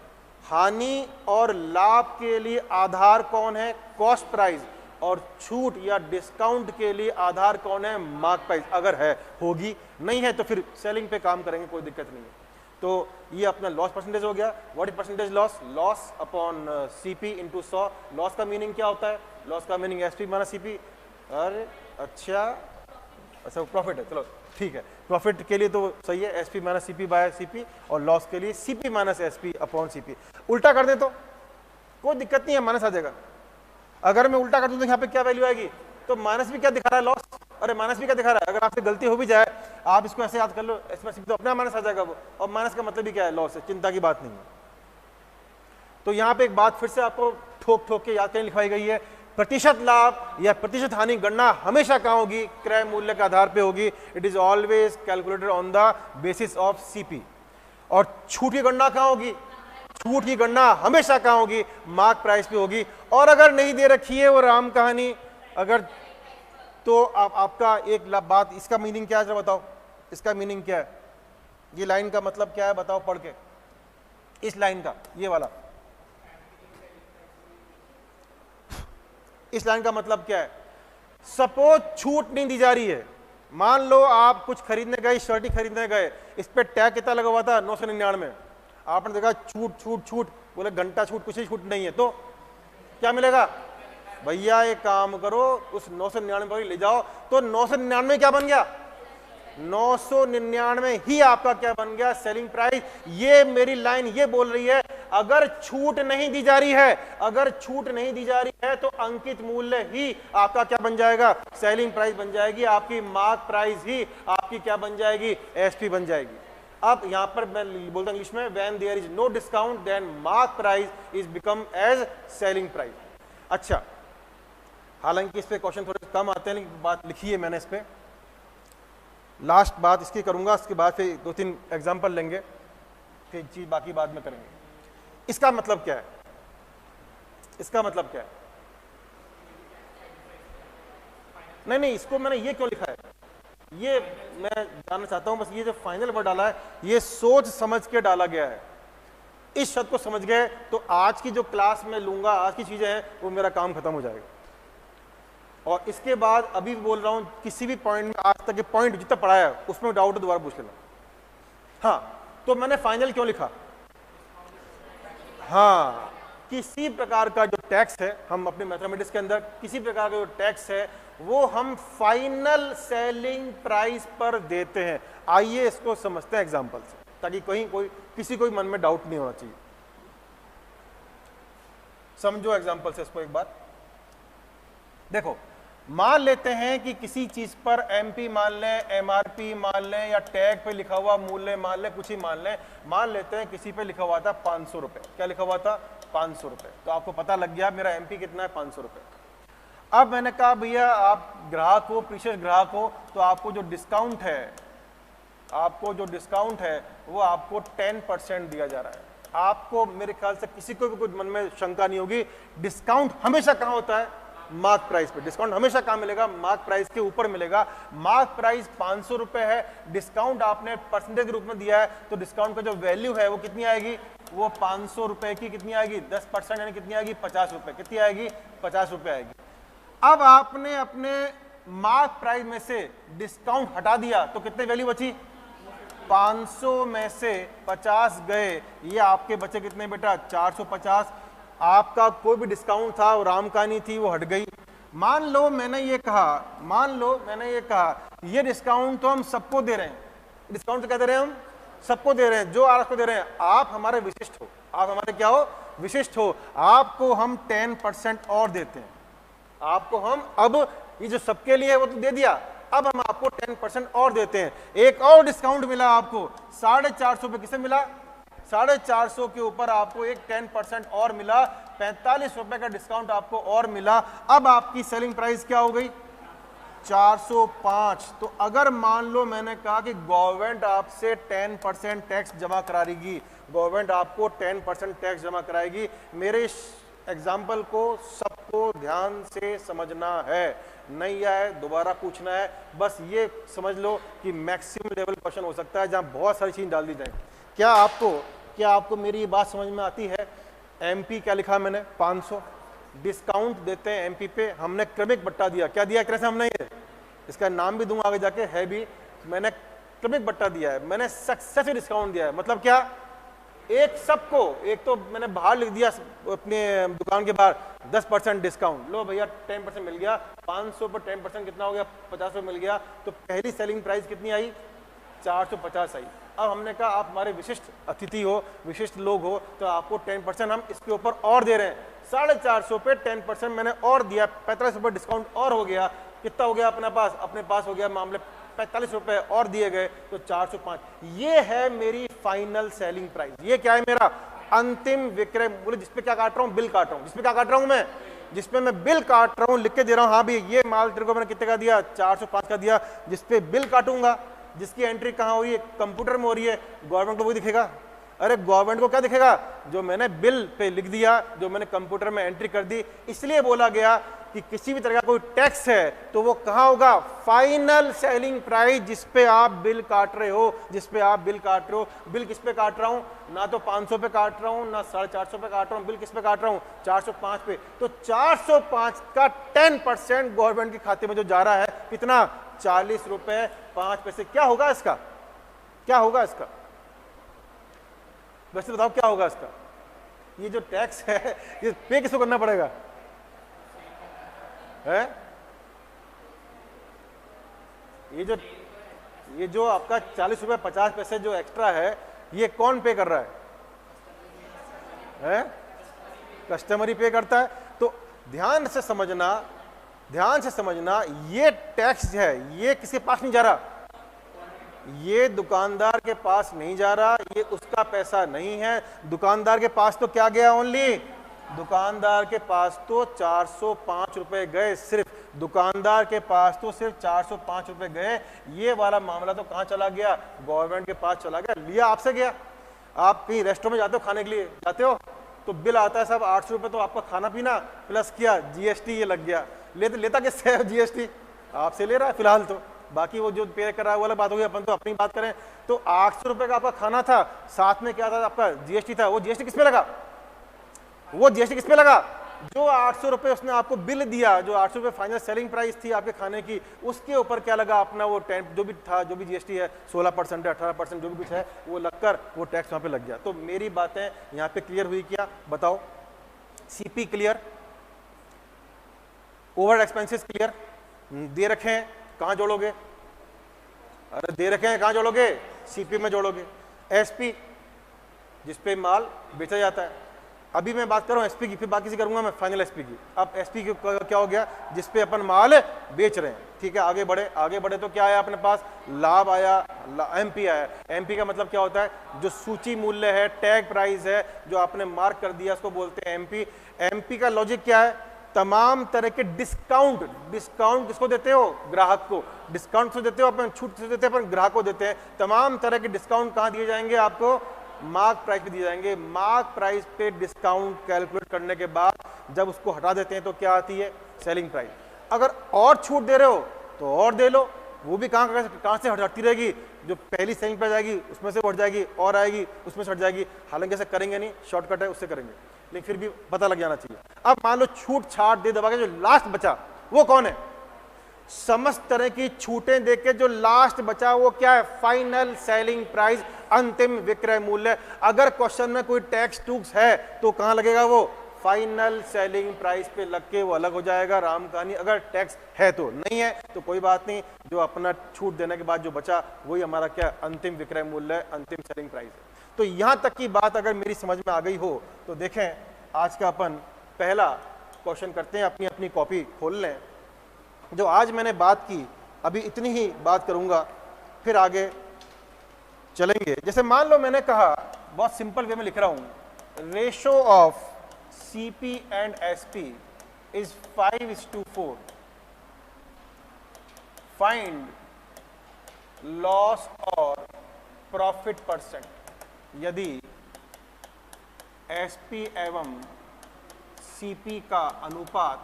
हानि और लाभ के लिए आधार कौन है, कॉस्ट प्राइस, और छूट या डिस्काउंट के लिए आधार कौन है, मार्क प्राइस। अगर है होगी, नहीं है तो फिर सेलिंग पे काम करेंगे, कोई दिक्कत नहीं है। तो ये अपना लॉस परसेंटेज हो गया। What is percentage loss, loss upon CP into 100। Loss का मीनिंग क्या होता है, लॉस का मीनिंग एसपी माइनस सीपी। अरे अच्छा प्रॉफिट है, चलो ठीक है, प्रॉफिट के लिए तो सही है, SP minus CP by CP, और लॉस के लिए CP minus SP upon CP. उल्टा कर दे तो कोई दिक्कत नहीं है, माइनस आ जाएगा। अगर मैं उल्टा कर दूं तो यहाँ पे क्या वैल्यू आएगी, तो माइनस भी क्या दिखा रहा है, लॉस, अरे माइनस भी क्या दिखा रहा है। अगर आपसे गलती हो भी जाए, आप इसको ऐसे याद कर लो, इसमें तो अपना माइनस आ जाएगा वो, और माइनस का मतलब भी क्या है, लॉस है, चिंता की बात नहीं है। तो यहाँ पे एक बात फिर से आपको ठोक ठोक के याद करने लिखवाई गई है, प्रतिशत लाभ या प्रतिशत हानि गणना हमेशा कहाँ होगी, क्रय मूल्य के आधार पे होगी। It is always calculated on the basis of CP. और छूट की गणना कहाँ होगी, छूट की गणना हमेशा कहाँ होगी, मार्क प्राइस पे होगी। और अगर नहीं दे रखी है वो राम कहानी, अगर तो आपका एक बात, इसका मीनिंग क्या है बताओ, इसका मीनिंग क्या है, ये लाइन का मतलब क्या है बताओ पढ़ के, इस लाइन का, ये वाला, इस लाइन का मतलब क्या है। सपोज छूट नहीं दी जा रही है, मान लो आप कुछ खरीदने गए, शर्ट ही खरीदने गए, इस पे टैग कितना लगा हुआ था, 999, आपने देखा छूट छूट छूट, बोले घंटा छूट, कुछ ही छूट नहीं है, तो क्या मिलेगा, भैया एक काम करो उस 999 पर ले जाओ, तो 999 क्या बन गया, 999 ही आपका क्या बन गया, सेलिंग प्राइस। ये मेरी लाइन ये बोल रही है, अगर छूट नहीं दी जा रही है, अगर छूट नहीं दी जा रही है, तो अंकित मूल्य ही आपका क्या बन जाएगा, सेलिंग प्राइस बन जाएगी, आपकी मार्क प्राइस ही आपकी क्या बन जाएगी, एसपी बन जाएगी। अब यहां पर मैं बोलता हूं इंग्लिश में, when there is no discount then mark price is become as selling price. अच्छा, हालांकि इस पे क्वेश्चन थोड़े कम आते हैं, लेकिन बात लिखी है मैंने इस पे, लास्ट बात इसकी करूंगा, उसके बाद फिर 2-3 एग्जांपल लेंगे, फिर चीज बाकी बाद में करेंगे। इसका मतलब क्या है, इसका मतलब क्या है, नहीं इसको मैंने ये क्यों लिखा है, ये मैं जानना चाहता हूं, बस ये जो फाइनल वर्ड डाला है, ये सोच समझ के डाला गया है। इस शब्द को समझ गए तो आज की जो क्लास में लूंगा, आज की चीजें हैं, वो मेरा काम खत्म हो जाएगा। और इसके बाद अभी भी बोल रहा हूं, किसी भी पॉइंट में आज तक के पॉइंट जितना पढ़ाया है उसमें डाउट दोबारा पूछ लेना। हाँ, तो मैंने फाइनल क्यों लिखा, हाँ, किसी प्रकार का जो टैक्स है, हम अपने मैथमेटिक्स के अंदर किसी प्रकार का जो टैक्स है वो हम फाइनल सेलिंग प्राइस पर देते हैं। आइए इसको समझते हैं एग्जांपल से, ताकि कहीं किसी को मन में डाउट नहीं होना चाहिए। समझो एग्जांपल से इसको एक बार देखो। मान लेते हैं कि किसी चीज पर एमपी मान लें, एमआरपी मान लें, या टैग पे लिखा हुआ मूल्य मान लें, कुछ ही मान लें। मान लेते हैं किसी पे लिखा हुआ था 500 रुपए, क्या लिखा हुआ था, 500 रुपए। तो आपको पता लग गया मेरा एमपी कितना है, 500 रुपए। अब मैंने कहा भैया आप ग्राहक हो, प्रीशियस ग्राहक हो, तो आपको जो डिस्काउंट है, आपको जो डिस्काउंट है वो आपको 10% दिया जा रहा है। आपको मेरे ख्याल से किसी को भी कुछ मन में शंका नहीं होगी, डिस्काउंट हमेशा कहां होता है, मार्क प्राइस पे। डिस्काउंट हमेशा कहां मिलेगा, मार्क प्राइस के ऊपर मिलेगा। मार्क प्राइस 500 रुपए है, डिस्काउंट आपने परसेंटेज के रूप में दिया है, तो डिस्काउंट का जो वैल्यू है वो कितनी आएगी, वो 500 रुपए की कितनी आएगी, 10% यानी कितनी आएगी, 50 रुपए। कितनी आएगी, 50 रुपए आएगी। अब आपने अपने मार्क प्राइस में से डिस्काउंट हटा दिया, तो कितने वैल्यू बची, 500 में से 50 गए, ये आपके बचे कितने बेटा, 450। आपका कोई भी डिस्काउंट था, वो राम कहानी थी, वो हट गई। मान लो मैंने ये कहा ये डिस्काउंट तो हम सबको दे रहे हैं, डिस्काउंट तो क्या दे रहे हैं हम, सबको दे रहे हैं, जो आर को दे रहे हैं, आप हमारे विशिष्ट हो, आप हमारे क्या हो, विशिष्ट हो, आपको हम 10% और देते हैं, आपको हम, अब ये जो सबके लिए है वो तो दे दिया, अब हम आपको 10% और देते हैं, एक और डिस्काउंट मिला आपको 450 पे, किसे मिला, 450 के ऊपर आपको एक 10% और मिला, 45 रुपए का डिस्काउंट आपको और मिला, अब आपकी सेलिंग प्राइस क्या हो गई, 405। तो अगर मान लो मैंने कहा कि गवर्नमेंट आपसे 10% टैक्स जमा कराएगी, गवर्नमेंट आपको 10% टैक्स जमा कराएगी, मेरे एग्जाम्पल को सबको ध्यान से समझना है, नहीं आए दोबारा पूछना है, बस ये समझ लो कि मैक्सिमम लेवल क्वेश्चन हो सकता है जहां बहुत सारी चीज डाल दी जाए। क्या आपको मेरी ये बात समझ में आती है? एमपी क्या लिखा मैंने, 500 डिस्काउंट देते हैं एमपी पे, हमने क्रमिक बट्टा दिया, क्या दिया कैसे हमने, ये इसका नाम भी दूंगा आगे जाके, है भी, मैंने क्रमिक बट्टा दिया है, मैंने सक्सेसिव डिस्काउंट दिया है, मतलब क्या, एक सबको, एक तो मैंने बाहर लिख दिया अपने दुकान के बाहर 10% डिस्काउंट, लो भैया 10% मिल गया, 500 पर 10% कितना हो गया, 50 रुपये मिल गया, तो पहली सेलिंग प्राइस कितनी आई, 450 आई। अब हमने कहा आप हमारे विशिष्ट अतिथि हो, विशिष्ट लोग हो, तो आपको 10% हम इसके ऊपर और दे रहे हैं, 450 पे 10% मैंने और दिया, 45 रुपये डिस्काउंट और हो गया, कितना हो गया अपने पास हो गया मामले 45 रुपए और दिए गए, तो 405। ये है मेरी फाइनल सेलिंग प्राइस, ये क्या है, मेरा अंतिम विक्रय मूल्य, जिसपे क्या काट रहा हूं, बिल काट रहा हूं, जिसपे क्या काट रहा हूं मैं, जिसपे मैं बिल काट रहा हूं, लिख के दे रहा हूं, हाँ भी ये माल तेरे को मैंने कितने का दिया, 405 का दिया, जिसपे बिल काटूंगा, जिसकी एंट्री कहां हो रही है, कंप्यूटर में हो रही है, गवर्नमेंट को वही दिखेगा, अरे गवर्नमेंट को क्या दिखेगा, जो मैंने बिल पे लिख दिया, जो मैंने कंप्यूटर में एंट्री कर दी। इसलिए बोला गया कि किसी भी तरह का कोई टैक्स है तो वो कहां होगा, फाइनल सेलिंग प्राइस, जिस पे आप बिल काट रहे हो, जिस पे आप बिल काट रहे हो। बिल किस पे काट रहा हूं, ना तो 500 पे काट रहा हूं, ना 450 पे काट रहा हूं, बिल किस पे काट रहा हूं, 405 पे। तो 405 का 10% गवर्नमेंट के खाते में जो जा रहा है, कितना, 40 रुपए 5 पैसे। क्या होगा इसका, क्या होगा इसका, वैसे बताओ क्या होगा इसका, ये जो टैक्स है ये पे किसको करना पड़ेगा, है ये जो आपका 40 रुपए 50 पैसे जो एक्स्ट्रा है, ये कौन पे कर रहा है? कस्टमर ही पे करता है। तो ध्यान से समझना, ये टैक्स है, ये किसके पास नहीं जा रहा, ये दुकानदार के पास नहीं जा रहा, ये उसका पैसा नहीं है। दुकानदार के पास तो क्या गया, ओनली दुकानदार के पास तो 405 रुपए गए, सिर्फ दुकानदार के पास तो सिर्फ 405 रुपए गए। ये वाला मामला तो कहां चला गया, गवर्नमेंट के पास चला गया, लिया आपसे गया। आप कहीं रेस्टोरेंट में जाते हो, खाने के लिए जाते हो, तो बिल आता है साहब 800 रुपए, तो आपका खाना पीना प्लस किया जीएसटी, ये लग गया। लेता किससे है जीएसटी, आपसे ले रहा है फिलहाल तो, बाकी वो जो पे करा वाला बात हो गई, अपन तो अपनी बात करें तो 800 रुपए का आपका खाना था, साथ में क्या था, आपका जीएसटी था। वो जीएसटी किस पे लगा, जो 800 रुपए उसने आपको बिल दिया, जो 800 रुपए फाइनल सेलिंग प्राइस थी आपके खाने की, उसके ऊपर क्या लगा, अपना वो 10 जो भी था, जो भी जीएसटी है, 16% है, 18% जो भी कुछ है, वो लगकर वो टैक्स वहां पे लग गया। तो मेरी बातें यहां पे क्लियर हुई क्या, बताओ, CP clear, over expenses clear, दे रखे हैं, कहां जोड़ोगे, अरे दे रखे हैं कहां जोड़ोगे, सीपी में जोड़ोगे। एसपी जिसपे माल बेचा जाता है, अभी मैं बात कर रहा हूं एसपी की, फिर बाकी से करूंगा मैं फाइनल एसपी की। अब एसपी की क्या हो गया, जिसपे अपन माल बेच रहे हैं, ठीक है। आगे बढ़े तो क्या आया अपने पास, लाभ आया, एमपी आया। एमपी का मतलब क्या होता है, जो सूची मूल्य है, टैग प्राइस है, जो आपने मार्क कर दिया, उसको बोलते हैं एमपी। एमपी का लॉजिक क्या है, तमाम तरह के डिस्काउंट किसको देते हो, ग्राहक को। डिस्काउंट से देते हो अपन, छूट से देते हैं अपन, ग्राहक को देते हैं। तमाम तरह के डिस्काउंट कहां दिए जाएंगे आपको, मार्क प्राइस पे दिए जाएंगे। मार्क प्राइस पे डिस्काउंट कैलकुलेट करने के बाद जब उसको हटा देते हैं तो क्या आती है, सेलिंग प्राइस। अगर और छूट दे रहे हो तो और दे लो, वो भी कहां से हटती रहेगी, जो पहली सेलिंग प्राइस आएगी उसमें से हट जाएगी, और आएगी उसमें से हट जाएगी। हालांकि ऐसा करेंगे नहीं, शॉर्टकट है, उससे करेंगे, लेकिन फिर भी पता लग जाना चाहिए। अब मान लो छूट छाट दे दबा के जो लास्ट बचा वो कौन है, समस्त तरह की छूटें देके जो लास्ट बचा वो क्या है, फाइनल सेलिंग प्राइस, अंतिम विक्रय मूल्य। अगर क्वेश्चन में कोई टैक्स टूक्स है तो कहां लगेगा वो, फाइनल सेलिंग प्राइस पे लग के वो अलग हो जाएगा राम कहानी, अगर टैक्स है तो, नहीं है तो कोई बात नहीं, जो अपना छूट देने के बाद जो बचा वही हमारा क्या अंतिम विक्रय मूल्य है, अंतिम सेलिंग प्राइस है। तो यहां तक की बात अगर मेरी समझ में आ गई हो तो देखें आज का अपन पहला क्वेश्चन करते हैं, अपनी अपनी कॉपी खोल लें। जो आज मैंने बात की अभी इतनी ही बात करूंगा, फिर आगे चलेंगे। जैसे मान लो मैंने कहा, बहुत सिंपल वे में लिख रहा हूं, ratio of CP and SP is 5:4, find loss और प्रॉफिट परसेंट यदि SP एवं CP का अनुपात,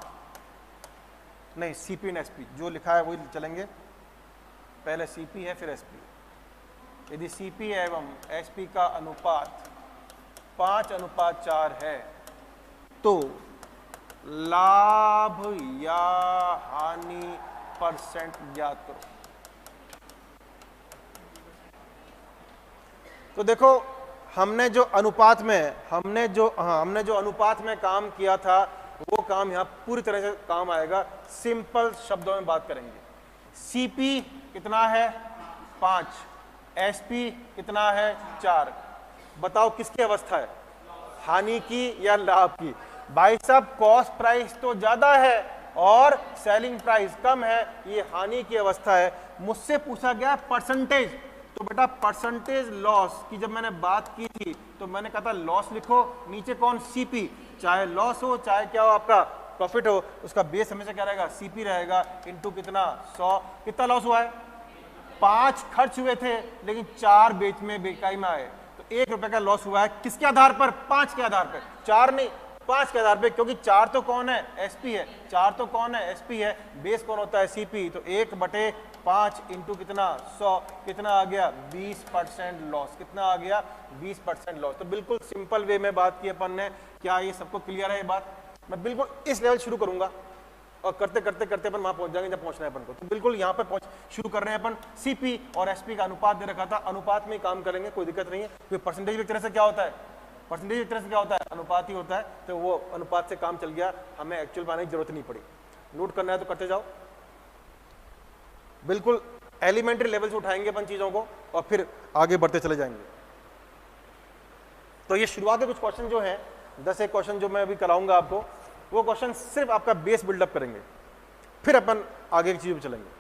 नहीं CP एंड SP जो लिखा है वही चलेंगे, पहले CP है फिर SP। यदि CP एवं SP का अनुपात 5:4 है तो लाभ या हानि परसेंट ज्ञात करो। तो देखो हमने जो अनुपात में काम किया था वो काम यहां पूरी तरह से काम आएगा। सिंपल शब्दों में बात करेंगे, CP कितना है 5, SP कितना है 4, बताओ किसकी अवस्था है, हानि की या लाभ की। भाई साहब कॉस्ट प्राइस तो ज्यादा है और सेलिंग प्राइस कम है, ये हानि की अवस्था है। मुझसे पूछा गया परसेंटेज, तो बेटा परसेंटेज लॉस की जब मैंने बात की थी तो मैंने कहा था लॉस लिखो, नीचे कौन CP, चाहे लॉस हो चाहे क्या हो आपका प्रॉफिट हो, उसका बेस हमेशा क्या रहेगा CP रहेगा, इनटू कितना 100। कितना लॉस हुआ है, 5 खर्च हुए थे लेकिन 4 बेच में बेकाई में आए, तो 1 रुपए का लॉस हुआ है। किसके आधार पर, 5 के आधार पर, 4 नहीं 5 के आधार पे, क्योंकि 4 तो कौन है SP है, 4 तो कौन है SP है, बेस कौन होता है CP, तो 1/5 इंटू कितना 100, कितना आ गया 20% लॉस, कितना आ गया 20% लॉस। तो बिल्कुल सिंपल वे में बात की अपन ने, क्या ये सबको क्लियर है ये बात? मैं बिल्कुल इस लेवल शुरू करूंगा और करते करते करते अपन वहां पहुंच जाएंगे जब पहुंचना है अपन को। तो बिल्कुल यहाँ पे शुरू कर रहे हैं अपन, CP और SP का अनुपात दे रखा था, अनुपात में ही काम करेंगे, कोई दिक्कत नहीं है। फिर परसेंटेज एक तरह से क्या होता है, परसेंटेज एक तरह से क्या होता है, अनुपात ही होता है, तो वो अनुपात से काम चल गया, हमें एक्चुअल बनाने की जरूरत नहीं पड़ी। नोट करना है तो करते जाओ, बिल्कुल एलिमेंट्री लेवल से उठाएंगे अपन चीजों को और फिर आगे बढ़ते चले जाएंगे। तो ये शुरुआत के कुछ क्वेश्चन जो हैं, 10 एक क्वेश्चन जो मैं अभी कराऊंगा आपको, वो क्वेश्चन सिर्फ आपका बेस बिल्डअप करेंगे, फिर अपन आगे की चीजों पर चलेंगे।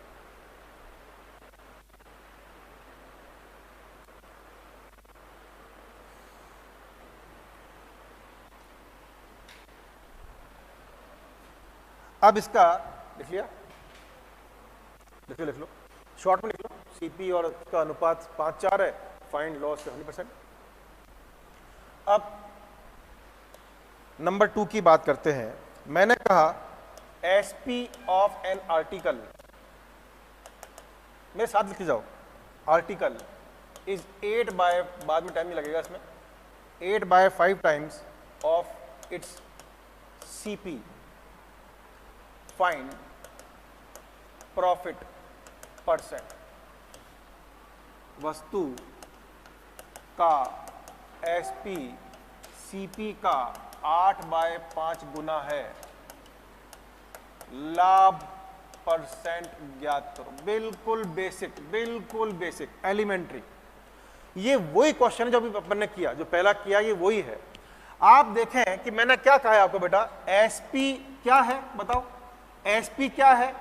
अब इसका लिख लिया, लिख लो शॉर्ट में लिख लो, CP और इसका अनुपात 5:4 है, फाइंड लॉस 100%। अब नंबर 2 की बात करते हैं। मैंने कहा SP ऑफ एन आर्टिकल, मेरे साथ लिख जाओ, आर्टिकल इज 8 बाय, बाद में टाइम नहीं लगेगा इसमें, 8/5 times of its CP, find profit percent. वस्तु का SP CP का 8/5 गुना है, लाभ परसेंट ज्ञात करो। बिल्कुल बेसिक एलिमेंट्री। ये वही क्वेश्चन है जो अभी अपन ने किया, जो पहला किया ये वही है। आप देखें कि मैंने क्या कहा है आपको बेटा, SP क्या है बताओ, SP क्या है,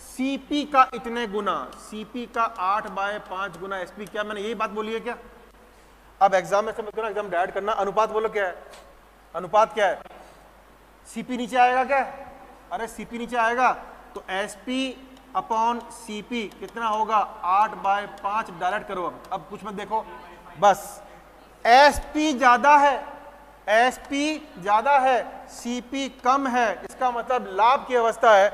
CP का इतने गुना, CP का 8/5 गुना SP क्या, मैंने यही बात बोली है क्या? अब एग्जाम में समझ करो, एग्जाम डायरेक्ट करना, अनुपात बोलो क्या है, अनुपात क्या है, CP नीचे आएगा क्या, अरे CP नीचे आएगा तो SP अपॉन CP कितना होगा 8/5, डायरेक्ट करो। अब कुछ मत देखो, बस SP ज्यादा है, SP ज्यादा है, CP कम है, इसका मतलब लाभ की अवस्था है।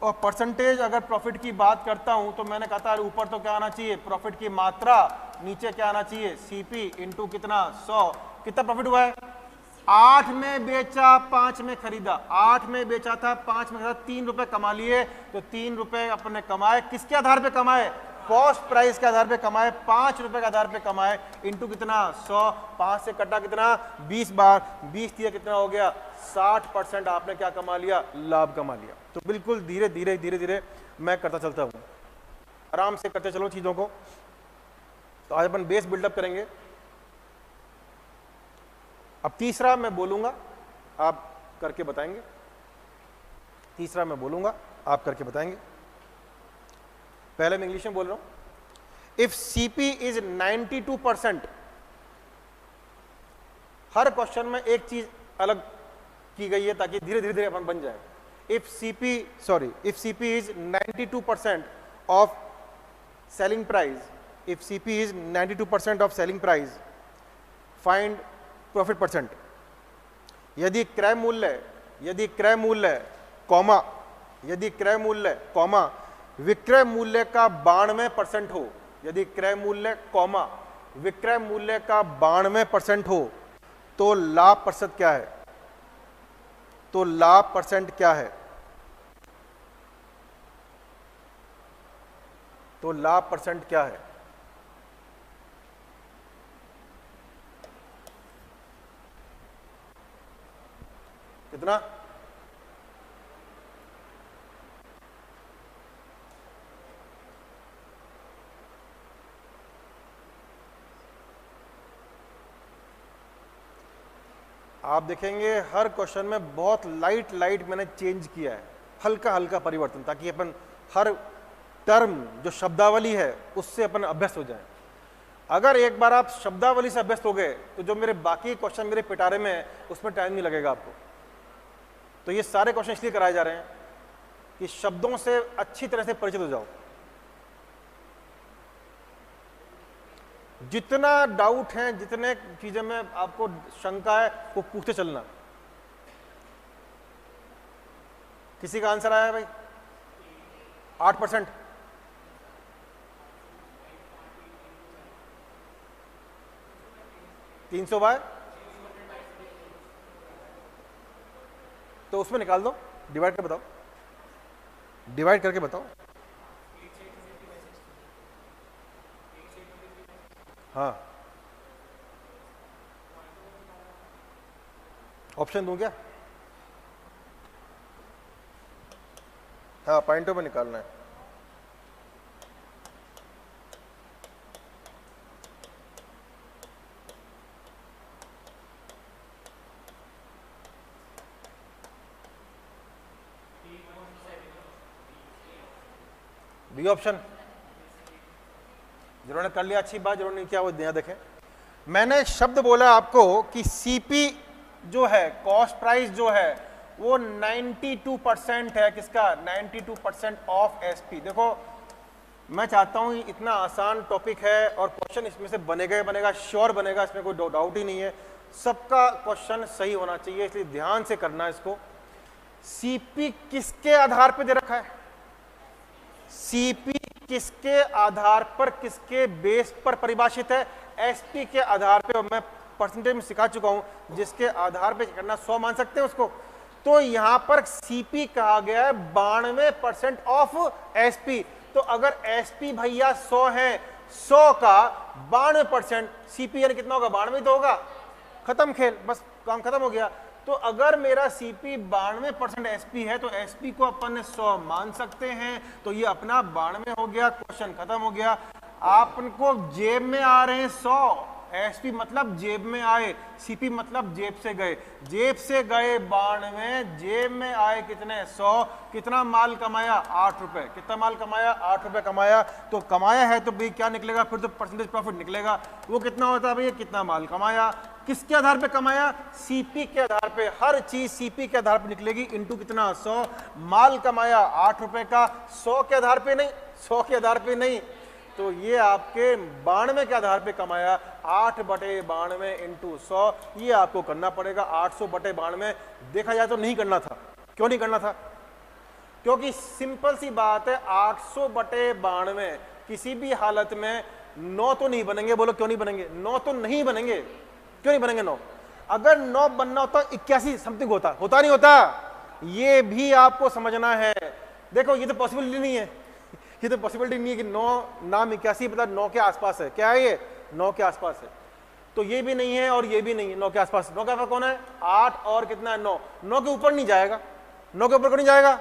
और परसेंटेज अगर प्रॉफिट की बात करता हूं तो मैंने कहा था ऊपर तो क्या आना चाहिए, प्रॉफिट की मात्रा, नीचे क्या आना चाहिए, CP इंटू कितना 100। कितना प्रॉफिट हुआ है, 8 में बेचा 5 में खरीदा, 8 में बेचा था 5 में खरीदा, 3 रुपए कमा लिए। तो 3 रुपए अपने कमाए, किसके आधार पे कमाए, कॉस्ट प्राइस के आधार पे कमाए, 5 रुपए के आधार पे कमाए, इंटू कितना 100, 5 से कटा कितना 20 बार, 20 दिया कितना हो गया 60% आपने क्या कमा लिया, लाभ कमा लिया। तो बिल्कुल धीरे धीरे धीरे धीरे मैं करता चलता हूं, आराम से करते चलो चीजों को। तो आज अपन बेस बिल्डअप करेंगे। अब तीसरा मैं बोलूंगा, आप करके बताएंगे। तीसरा मैं बोलूंगा, आप करके बताएंगे। पहले मैं इंग्लिश में बोल रहा हूं। If CP is 92%, her question में एक चीज अलग की गई है ताकि धीरे धीरे अपन बन जाए। If CP is 92% of selling price, if CP is 92% of selling price, find profit percent. यदि क्रय मूल्य कॉमा, यदि क्रय मूल्य कॉमा विक्रय मूल्य का 92% हो, यदि क्रय मूल्य कॉमा विक्रय मूल्य का 92% हो, तो लाभ प्रतिशत क्या है? तो लाभ परसेंट क्या है? तो लाभ परसेंट क्या है? कितना? आप देखेंगे हर क्वेश्चन में बहुत लाइट मैंने चेंज किया है, हल्का हल्का परिवर्तन, ताकि अपन हर टर्म जो शब्दावली है उससे अपन अभ्यस्त हो जाए। अगर एक बार आप शब्दावली से अभ्यस्त हो गए तो जो मेरे बाकी क्वेश्चन मेरे पिटारे में है उसमें टाइम नहीं लगेगा आपको। तो ये सारे क्वेश्चन इसलिए कराए जा रहे हैं कि शब्दों से अच्छी तरह से परिचित हो जाओ। जितना डाउट है, जितने चीजें में आपको शंका है, वो पूछते चलना। किसी का आंसर आया भाई? 8%। $300 तो उसमें निकाल दो, डिवाइड करके बताओ, डिवाइड करके बताओ। हाँ, ऑप्शन दूं क्या? हाँ, पॉइंटों में निकालना है। B option. जिन्होंने कर लिया अच्छी बात, जिन्होंने नहीं किया वो यहाँ देखें। मैंने शब्द बोला आपको कि सीपी जो है, कॉस्ट प्राइस जो है, वो 92% है। किसका? 92% ऑफ एसपी। देखो मैं चाहता हूं, इतना आसान टॉपिक है और क्वेश्चन इसमें से बनेगा, श्योर बनेगा, इसमें कोई डाउट ही नहीं है। सबका क्वेश्चन सही होना चाहिए, इसलिए ध्यान से करना है इसको। सीपी किसके आधार पर दे रखा है? सीपी किसके आधार पर, किसके बेस पर परिभाषित है? एसपी के आधार पे। और मैं परसेंटेज में सिखा चुका हूं, जिसके आधार पे करना 100 मान सकते हैं उसको। तो यहां पर सीपी कहा गया है 92% ऑफ एसपी। तो अगर एसपी भैया 100 है, 100 का 92% सीपी यानी कितना होगा? 92 तो होगा। खत्म खेल, बस काम खत्म हो गया। तो अगर मेरा सीपी 92% एसपी है तो एसपी को अपन ने 100 मान सकते हैं। तो ये अपना 92 हो गया, क्वेश्चन खत्म हो गया। आपको जेब में आ रहे हैं 100, एसपी मतलब जेब में आए, सीपी मतलब जेब से गए। जेब से गए 92, जेब में आए कितने? 100। कितना माल कमाया? 8 रुपए। कितना माल कमाया? 8 रुपए कमाया। तो कमाया है तो भाई क्या निकलेगा? फिर तो परसेंटेज प्रॉफिट निकलेगा। वो कितना होता है भैया? कितना माल कमाया। किसके आधार पे कमाया? सीपी के आधार पे। हर चीज सीपी के आधार पे निकलेगी, इंटू कितना? 100। माल कमाया 8 रुपए का, 100 के आधार पे नहीं, 100 के आधार पे नहीं। तो ये आपके 92 के आधार पे कमाया, 8/92 इंटू 100। ये आपको करना पड़ेगा। 800/92 देखा जाए तो नहीं करना था। क्यों नहीं करना था? क्योंकि सिंपल सी बात है, 800/92 किसी भी हालत में 9 तो नहीं बनेंगे। बोलो क्यों नहीं बनेंगे? 9 तो नहीं बनेंगे। क्यों नहीं बनेंगे 9? अगर 9 बनना होता 81 समथिंग होता नहीं होता। ये भी आपको समझना है। देखो ये तो पॉसिबिलिटी नहीं है, ये तो पॉसिबिलिटी नहीं है कि 9 ना 81 मतलब 9 के आसपास है। क्या है ये? 9 के आसपास है। तो ये भी नहीं है और ये भी नहीं है, 9 के आसपास। 9 के आसपास कौन है? 8 और कितना है? 9। 9 के ऊपर नहीं जाएगा, 9 के ऊपर क्यों नहीं जाएगा?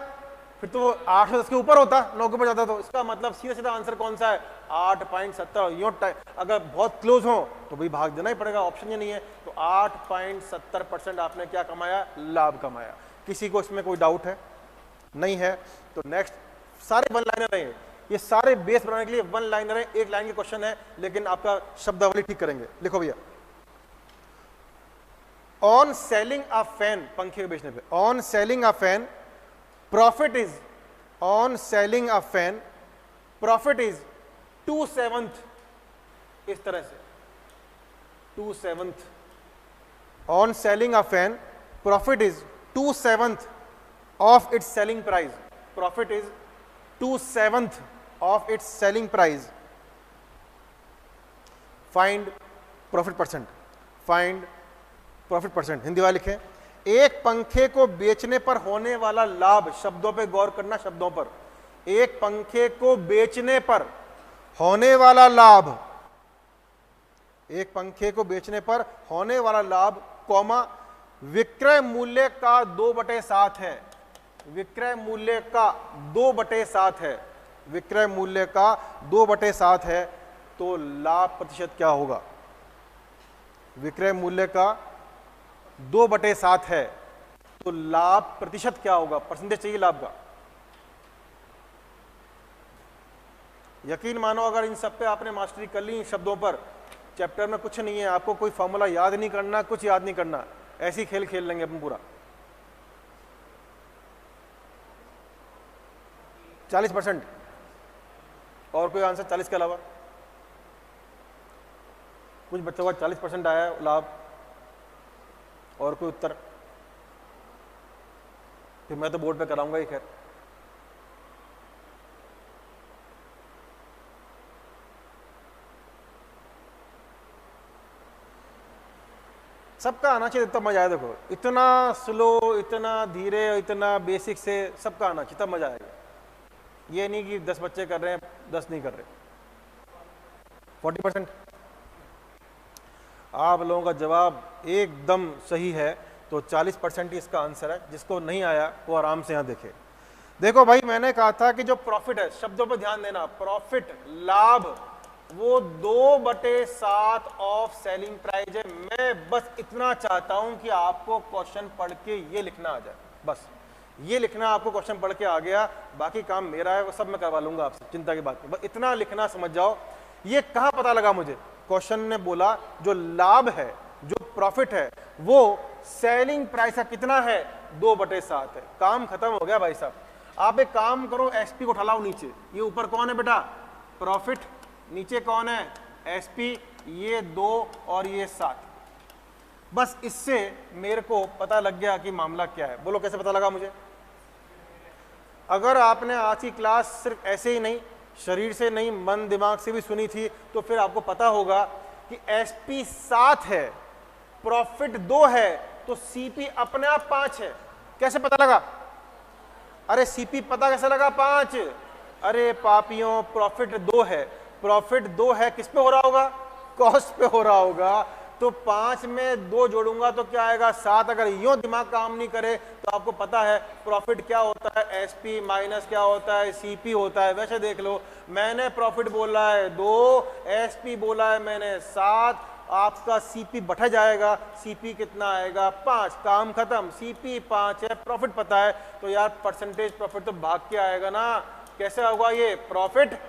फिर तो 8 से 10 के ऊपर होता, 9 के ऊपर जाता। तो इसका मतलब सीधा सीधा आंसर कौन सा है? 8.70। यो अगर बहुत क्लोज हो तो भाई भाग देना ही पड़ेगा, ऑप्शन ये नहीं है। तो 8.70% आपने क्या कमाया? लाभ कमाया। किसी को इसमें कोई डाउट है? नहीं है। तो नेक्स्ट, सारे वन लाइनर हैं, ये सारे बेस बनाने के लिए वन लाइनर है, एक लाइन के क्वेश्चन है, लेकिन आपका शब्दावली ठीक करेंगे। लिखो भैया, ऑन सेलिंग अ फैन, पंखे बेचने पे, on selling a fan profit is, on selling a fan profit is 2/7, इस तरह से 2/7। On selling a fan profit is 2/7 of its selling price. Profit is 2/7 of its selling price. Find profit percent. Find profit percent. Hindi वाला लिखें, एक पंखे को बेचने पर होने वाला लाभ, शब्दों पे गौर करना, शब्दों पर। एक पंखे को बेचने पर होने वाला लाभ, एक पंखे को बेचने पर होने वाला लाभ, कॉमा, विक्रय मूल्य का 2/7 है। विक्रय मूल्य का 2/7 है, विक्रय मूल्य का 2/7 है। तो लाभ प्रतिशत क्या होगा? विक्रय मूल्य का 2/7 है, तो लाभ प्रतिशत क्या होगा? परसेंटेज चाहिए लाभ का। यकीन मानो अगर इन सब पे आपने मास्टरी कर ली शब्दों पर, चैप्टर में कुछ नहीं है, आपको कोई फॉर्मूला याद नहीं करना, कुछ याद नहीं करना, ऐसी खेल खेल लेंगे अपन पूरा। 40%। और कोई आंसर 40 के अलावा? कुछ बच्चों का 40% आया है लाभ, और कोई उत्तर? फिर मैं तो बोर्ड पे कराऊंगा ही। खैर, सबका आना चाहिए, तब मजा आए। देखो, इतना स्लो, इतना धीरे, इतना बेसिक से सबका आना चाहिए, तब मजा आएगा। ये नहीं कि 10 बच्चे कर रहे हैं, 10 नहीं कर रहे। 40%। आप लोगों का जवाब एकदम सही है, तो 40% ही इसका आंसर है। जिसको नहीं आया वो आराम से यहां देखे। देखो भाई, मैंने कहा था कि जो प्रॉफिट है, शब्दों पर ध्यान देना, प्रॉफिट, लाभ, वो 2/7 ऑफ सेलिंग प्राइस है। मैं बस इतना चाहता हूं कि आपको क्वेश्चन पढ़ के ये लिखना आ जाए, बस ये लिखना। आपको क्वेश्चन पढ़ के आ गया, बाकी काम मेरा है, वो सब मैं करवा लूंगा आपसे, चिंता की बात नहीं। बस इतना लिखना समझ जाओ। ये कहां पता लगा मुझे? क्वेश्चन ने बोला जो लाभ है, जो प्रॉफिट है, वो सेलिंग प्राइस का कितना है? 2/7 है। काम खत्म हो गया भाई साहब। आप एक काम करो, एसपी को उठा लाओ नीचे। ये ऊपर कौन है बेटा? प्रॉफिट। नीचे कौन है? एसपी। ये 2 और ये 7। बस इससे मेरे को पता लग गया कि मामला क्या है। बोलो कैसे पता लगा मुझे? अगर आपने आज की क्लास सिर्फ ऐसे ही नहीं, शरीर से नहीं, मन दिमाग से भी सुनी थी, तो फिर आपको पता होगा कि एसपी 7 है, प्रॉफिट 2 है, तो सीपी अपने आप 5 है। कैसे पता लगा? अरे सीपी पता कैसे लगा 5? अरे पापियों, प्रॉफिट 2 है, प्रॉफिट 2 है, किस पे हो रहा होगा? कॉस्ट पे हो रहा होगा। तो 5 में 2 जोड़ूंगा तो क्या आएगा? 7। अगर यूं दिमाग काम नहीं करे तो आपको पता है प्रॉफिट क्या होता है? एसपी माइनस क्या होता है? सीपी होता है। वैसे देख लो, मैंने प्रॉफिट बोला है 2, एसपी बोला है मैंने 7, आपका सीपी बढ़ा जाएगा। सीपी कितना आएगा? 5। काम खत्म। सीपी 5 है, प्रॉफिट पता है, तो यार परसेंटेज प्रॉफिट तो भाग के आएगा ना। कैसे होगा ये? प्रॉफिट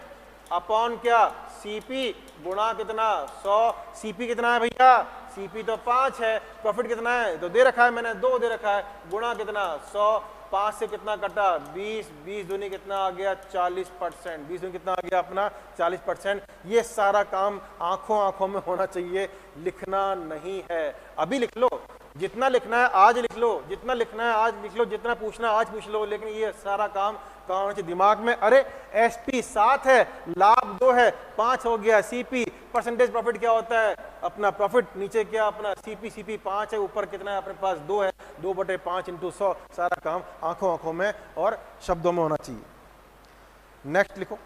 अपॉन क्या? सीपी गुणा कितना? 100। सीपी कितना है भैया? सीपी तो 5 है। प्रॉफिट कितना है? तो दे रखा है मैंने, 2 दे रखा है। गुणा कितना? 100। 5 से कितना कटा? 20। 20 दूनी कितना आ गया? 40%। 20 दूनी कितना आ गया अपना? 40%। ये सारा काम आंखों आंखों में होना चाहिए, लिखना नहीं है। अभी लिख लो, जितना लिखना है आज लिख लो, जितना लिखना है आज लिख लो, जितना पूछना है आज पूछ लो, लेकिन ये सारा काम होना चाहिए दिमाग में। अरे एसपी 7 है, लाभ 2 है, 5 हो गया। सीपी परसेंटेज प्रॉफिट क्या होता है? अपना प्रॉफिट, नीचे क्या अपना सीपी, सीपी 5 है, ऊपर कितना है अपने पास? 2 है। 2/5 × 100। सारा काम आंखों आंखों में और शब्दों में होना चाहिए। नेक्स्ट लिखो,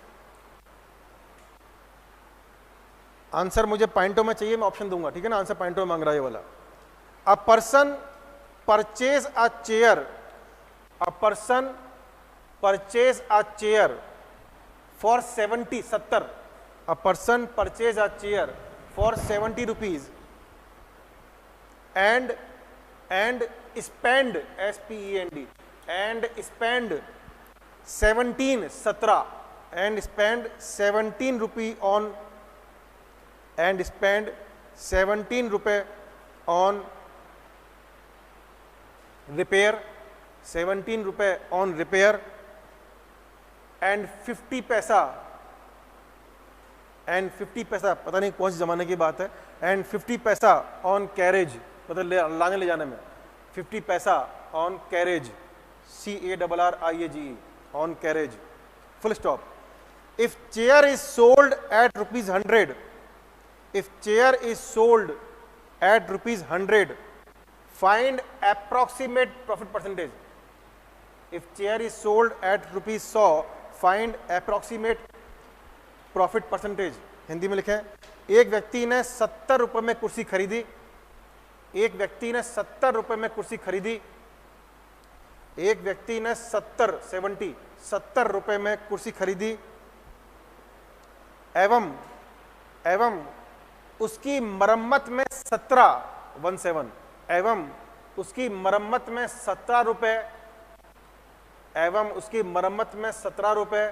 आंसर मुझे पॉइंटों में चाहिए, मैं ऑप्शन दूंगा, ठीक है ना। आंसर पॉइंटों में मांग रहा है ये वाला। A person purchase a chair, a person purchase a chair for 70, a person purchase a chair for 70 rupees and spend SPEND and spend 17 and spend 17 rupee on and spend 17 रुपए on repair, 17 रुपए on repair and 50 पैसा पता नहीं कौन से जमाने की बात है, and 50 पैसा on carriage, मतलब लाने ले जाने में, 50 पैसा on carriage, CARRIAGE, on carriage, full stop. If chair is sold at rupees 100, if chair is sold at rupees 100, find approximate profit percentage. If chair is sold at rupees 100, find approximate profit percentage. Hindi में लिखें, एक व्यक्ति ने 70 रुपए में कुर्सी खरीदी, एक व्यक्ति ने 70 रुपए में कुर्सी खरीदी, एक व्यक्ति ने 70 रुपए में कुर्सी खरीदी एवं उसकी मरम्मत में 17 एवं उसकी मरम्मत में 17 रुपए एवं उसकी मरम्मत में 17 रुपए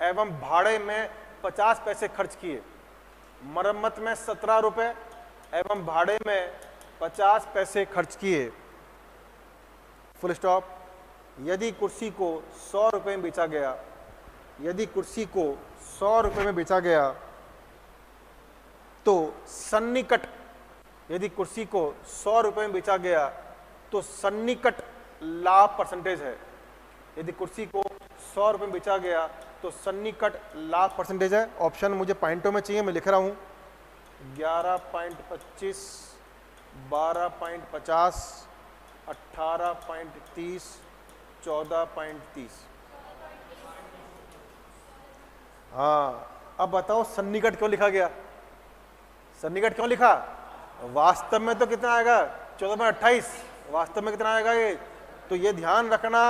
एवं भाड़े में 50 पैसे खर्च किए। मरम्मत में 17 रुपए एवं भाड़े में 50 पैसे खर्च किए, फुल स्टॉप। यदि कुर्सी को 100 रुपए में बेचा गया, यदि कुर्सी को 100 रुपए में बेचा गया तो सन्निकट, यदि कुर्सी को 100 रुपए में बेचा गया तो सन्निकट लाभ परसेंटेज है। यदि कुर्सी को 100 रुपए में बेचा गया तो सन्निकट लाभ परसेंटेज है। ऑप्शन मुझे पॉइंटों में चाहिए, मैं लिख रहा हूं 11.25, 12.50, 18.30, 14.30। हाँ, अब बताओ सन्निकट क्यों लिखा गया? सन्निकट क्यों लिखा? वास्तव में तो कितना आएगा? 14.28, वास्तव में कितना आएगा ये? तो ये ध्यान रखना,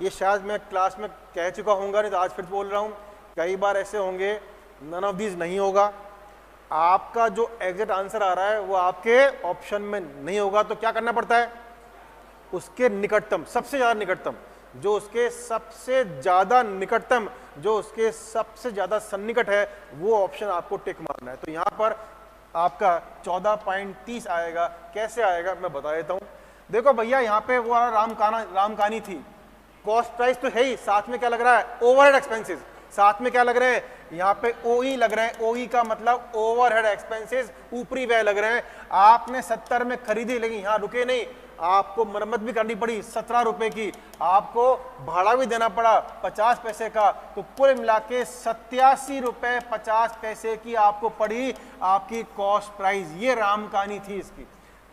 ये शायद मैं क्लास में कह चुका हूँगा, नहीं तो आज फिर बोल रहा हूँ। कई बार ऐसे होंगे, नन ऑफ दीज नहीं होगा, आपका जो एग्जैक्ट आंसर आ रहा है वो आपके ऑप्शन में नहीं होगा, तो क्या करना पड़ता है? उसके निकटतम, सबसे ज्यादा निकटतम, जो उसके सबसे ज्यादा निकटतम, जो उसके सबसे ज्यादा सन्निकट है, वो ऑप्शन आपको टिक मारना है। तो यहां पर आपका 14.30 आएगा। कैसे आएगा मैं बता देता हूं। देखो भैया, यहाँ पे वो रामकानी थी, कॉस्ट प्राइस तो है ही, साथ में क्या लग रहा है? Overhead expenses. साथ में क्या लग रहे हैं? यहाँ पे ओई लग रहे हैं। ओई का मतलब ओवरहेड एक्सपेंसेस, ऊपरी व्यय लग रहे हैं। आपने 70 में खरीदी, लेकिन यहाँ रुके नहीं, आपको मरम्मत भी करनी पड़ी 17 रुपए की, आपको भाड़ा भी देना पड़ा 50 पैसे का, तो कुल मिला के 87 रुपए 50 पैसे की आपको पड़ी आपकी कॉस्ट प्राइस। ये रामकानी थी इसकी,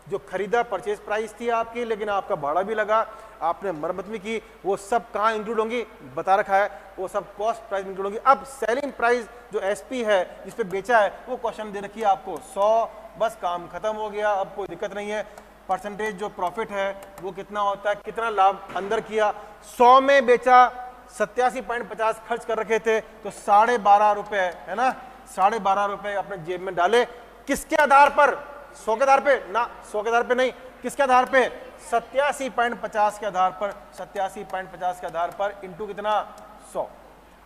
जो खरीदा परचेज प्राइस थी आपकी, लेकिन आपका भाड़ा भी लगा, आपने मरम्मत भी की। वो सब कहाँ इंक्लूड होंगी बता रखा है, वो सब कॉस्ट प्राइस में इंक्लूड होंगी। अब सेलिंग प्राइस जो एसपी है, जिस पे बेचा है, वो क्वेश्चन दे रखी है आपको 100, बस काम खत्म हो गया, अब कोई दिक्कत नहीं है। परसेंटेज जो प्रॉफिट है वो कितना होता है, कितना लाभ अंदर किया, 100 में बेचा, 87.50 खर्च कर रखे थे, तो 12.5 रुपए है ना, 12.5 रुपए अपने जेब में डाले। किसके आधार पर? 100 के आधार पे ना, 100 के आधार पे नहीं, किसके आधार पे? 87.50 के आधार पर, 87.50 के आधार पर इंटू कितना? 100।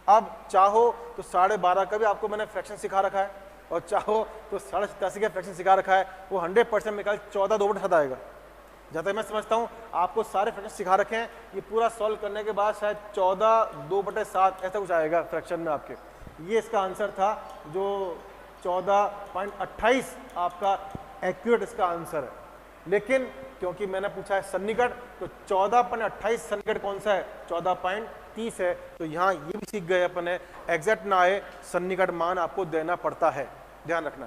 अब चाहो तो 12.5 का भी आपको मैंने फ्रैक्शन सिखा रखा है, और चाहो तो 87.5 का फ्रैक्शन सिखा रखा है, वो 100% निकाल 14 2/7 आएगा। जहाँ तक मैं समझता हूँ आपको सारे फ्रैक्शन सिखा रखे हैं, ये पूरा सॉल्व करने के बाद शायद 14 2/7 ऐसा कुछ आएगा फ्रैक्शन में आपके। ये इसका आंसर था, जो 14.28 आपका एक्यूरेट इसका आंसर है। लेकिन क्योंकि मैंने पूछा है सन्निकट, तो 14.28 सन्निकट कौन सा है? 14.30 है। तो यहाँ ये भी सीख गए अपने, एग्जैक्ट ना आए, सन्निकट मान आपको देना पड़ता है, ध्यान रखना।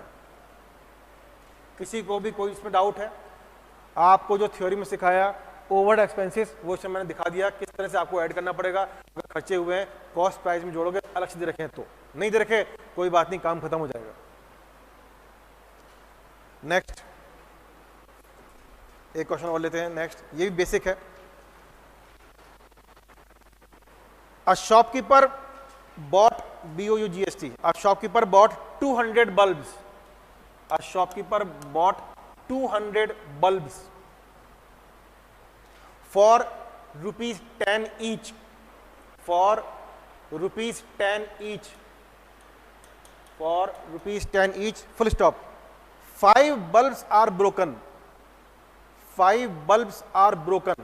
किसी को भी कोई इसमें डाउट है? आपको जो थ्योरी में सिखाया ओवर एक्सपेंसेस, वो इसमें मैंने दिखा दिया किस तरह से आपको ऐड करना पड़ेगा। अगर खर्चे हुए हैं कॉस्ट प्राइस में जोड़ोगे, अलग से दे रखे हैं तो, नहीं दे रखे कोई बात नहीं, काम खत्म हो जाएगा। नेक्स्ट एक क्वेश्चन और लेते हैं। नेक्स्ट, ये भी बेसिक है। A shopkeeper bot BOUGST, a shopkeeper bot 200 bulbs, a shopkeeper bought 200 bulbs for ₹10 each, for ₹10 each, for ₹10 each, full stop. 5 bulbs are broken, 5 bulbs are broken,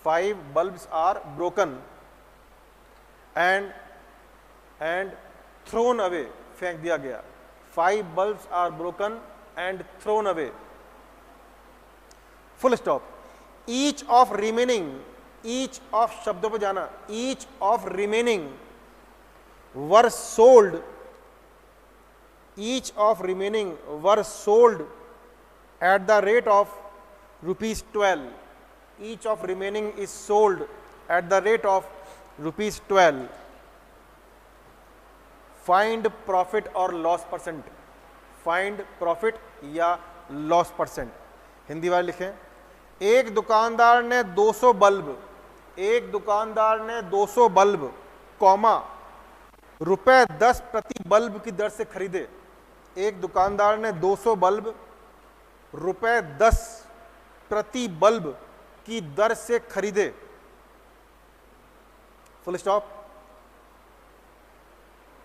5 bulbs are broken and thrown away, फेंक दिया गया। 5 bulbs are broken and thrown away, full stop. Each of remaining, each of शब्दों पर जाना, each of remaining were sold, each of remaining were sold at the rate of ₹12. Each of remaining is sold at the rate of ₹12. Find profit और loss percent, find profit या loss percent. Hindi वाले लिखें, एक दुकानदार ने 200 bulb, एक दुकानदार ने 200 बल्ब कॉमा ₹10 प्रति बल्ब की दर से खरीदे। एक दुकानदार ने 200 बल्ब ₹10 प्रति बल्ब की दर से खरीदे, फुल स्टॉप।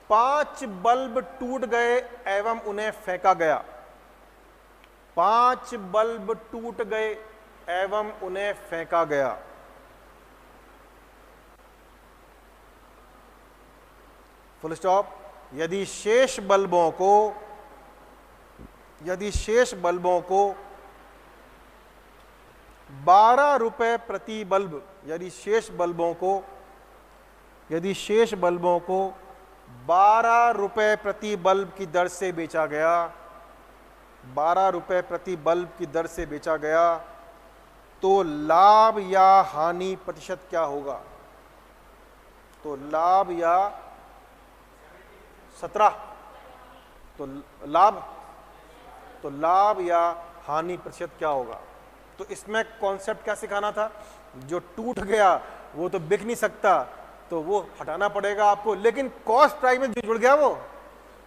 5 बल्ब टूट गए एवं उन्हें फेंका गया, 5 बल्ब टूट गए एवं उन्हें फेंका गया। Full stop. यदि शेष बल्बों को ₹12 प्रति बल्ब, यदि शेष बल्बों को ₹12 प्रति बल्ब की दर से बेचा गया, ₹12 प्रति बल्ब की दर से बेचा गया, तो लाभ या हानि प्रतिशत क्या होगा? तो लाभ या 17, तो लाभ या हानि प्रतिशत क्या होगा? तो इसमें कॉन्सेप्ट क्या सिखाना था? जो टूट गया वो तो बिक नहीं सकता, तो वो हटाना पड़ेगा आपको, लेकिन कॉस्ट प्राइस में जो जुड़ गया, वो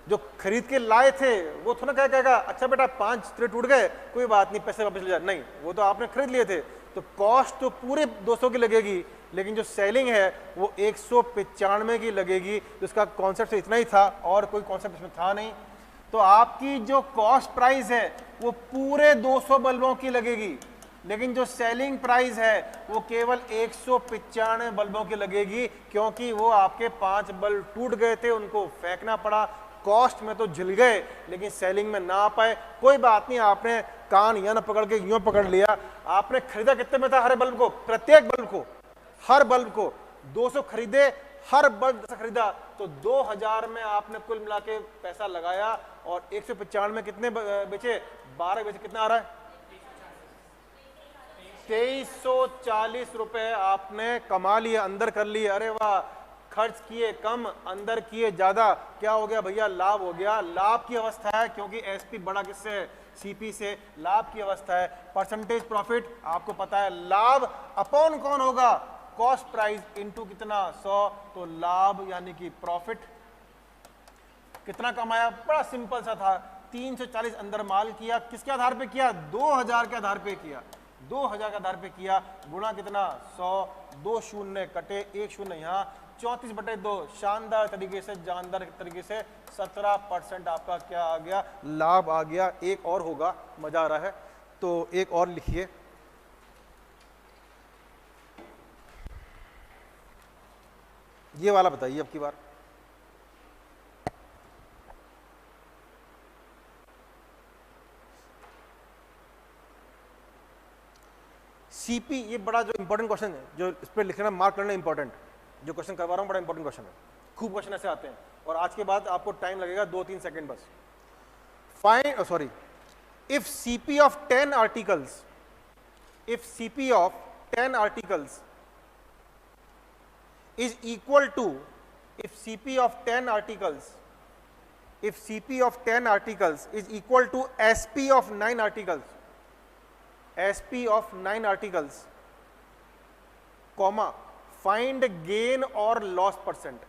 जो खरीद के लाए थे वो थोड़ा क्या कहेगा, अच्छा बेटा 5 ट्रे टूट गए, कोई बात नहीं, पैसे वापस ले जा। नहीं, वो तो आपने खरीद लिए थे, तो कॉस्ट तो पूरे 200 की लगेगी, लेकिन जो सेलिंग है वो 195 की लगेगी। तो इसका कॉन्सेप्ट इतना ही था और कोई कॉन्सेप्ट इसमें था नहीं। तो आपकी जो कॉस्ट प्राइस है वो पूरे 200 बल्बों की लगेगी, लेकिन जो सेलिंग प्राइस है वो केवल 195 बल्बों की लगेगी, क्योंकि वो आपके 5 बल्ब टूट गए थे, उनको फेंकना पड़ा। कॉस्ट में तो झिल गए लेकिन सेलिंग में ना आ पाए। कोई बात नहीं, आपने कान या ना पकड़ के यूं पकड़ लिया। आपने खरीदा कितने में था? हर बल्ब को, प्रत्येक बल्ब को, हर बल्ब को 200 खरीदे, हर बल्ब से खरीदा, तो 2000 में आपने कुल मिला के पैसा लगाया, और 195 में कितने बेचे? 12 बेचे, कितना आ रहा है? 2340 रुपए आपने कमा लिए, अंदर कर लिए। अरे वाह, खर्च किए कम, अंदर किए ज्यादा। क्या हो गया भैया? लाभ हो गया। लाभ की अवस्था है, क्योंकि एसपी बड़ा किससे है? सीपी से। लाभ की अवस्था है। परसेंटेज प्रॉफिट आपको पता है, लाभ अपॉन कौन होगा? कॉस्ट प्राइस इनटू कितना? 100। तो लाभ यानी कि प्रॉफिट कितना कमाया? बड़ा सिंपल सा था, 340 अंदर माल किया। किसके आधार पे किया? 2000 के आधार पे किया। 2000 के आधार पे किया, गुणा कितना? 100। 2 शून्य कटे, 1 शून्य यहाँ, 34/2। शानदार तरीके से, जानदार तरीके से 17% आपका क्या आ गया? लाभ आ गया। एक और होगा, मजा आ रहा है तो एक और लिखिए। ये वाला बताइए अब की बार। सीपी, ये बड़ा जो इंपॉर्टेंट क्वेश्चन है, जो इस पर लिखना, मार्क करना इंपॉर्टेंट। जो क्वेश्चन करवा रहा हूं बड़ा इंपॉर्टेंट क्वेश्चन है। खूब क्वेश्चन ऐसे आते हैं, और आज के बाद आपको टाइम लगेगा 2-3 सेकंड बस। Find, sorry, if CP of 10 articles, if CP of 10 articles is equal to, if CP of 10 articles if CP of 10 articles is equal to SP of 9 articles, SP of 9 articles, comma, find gain or loss percent.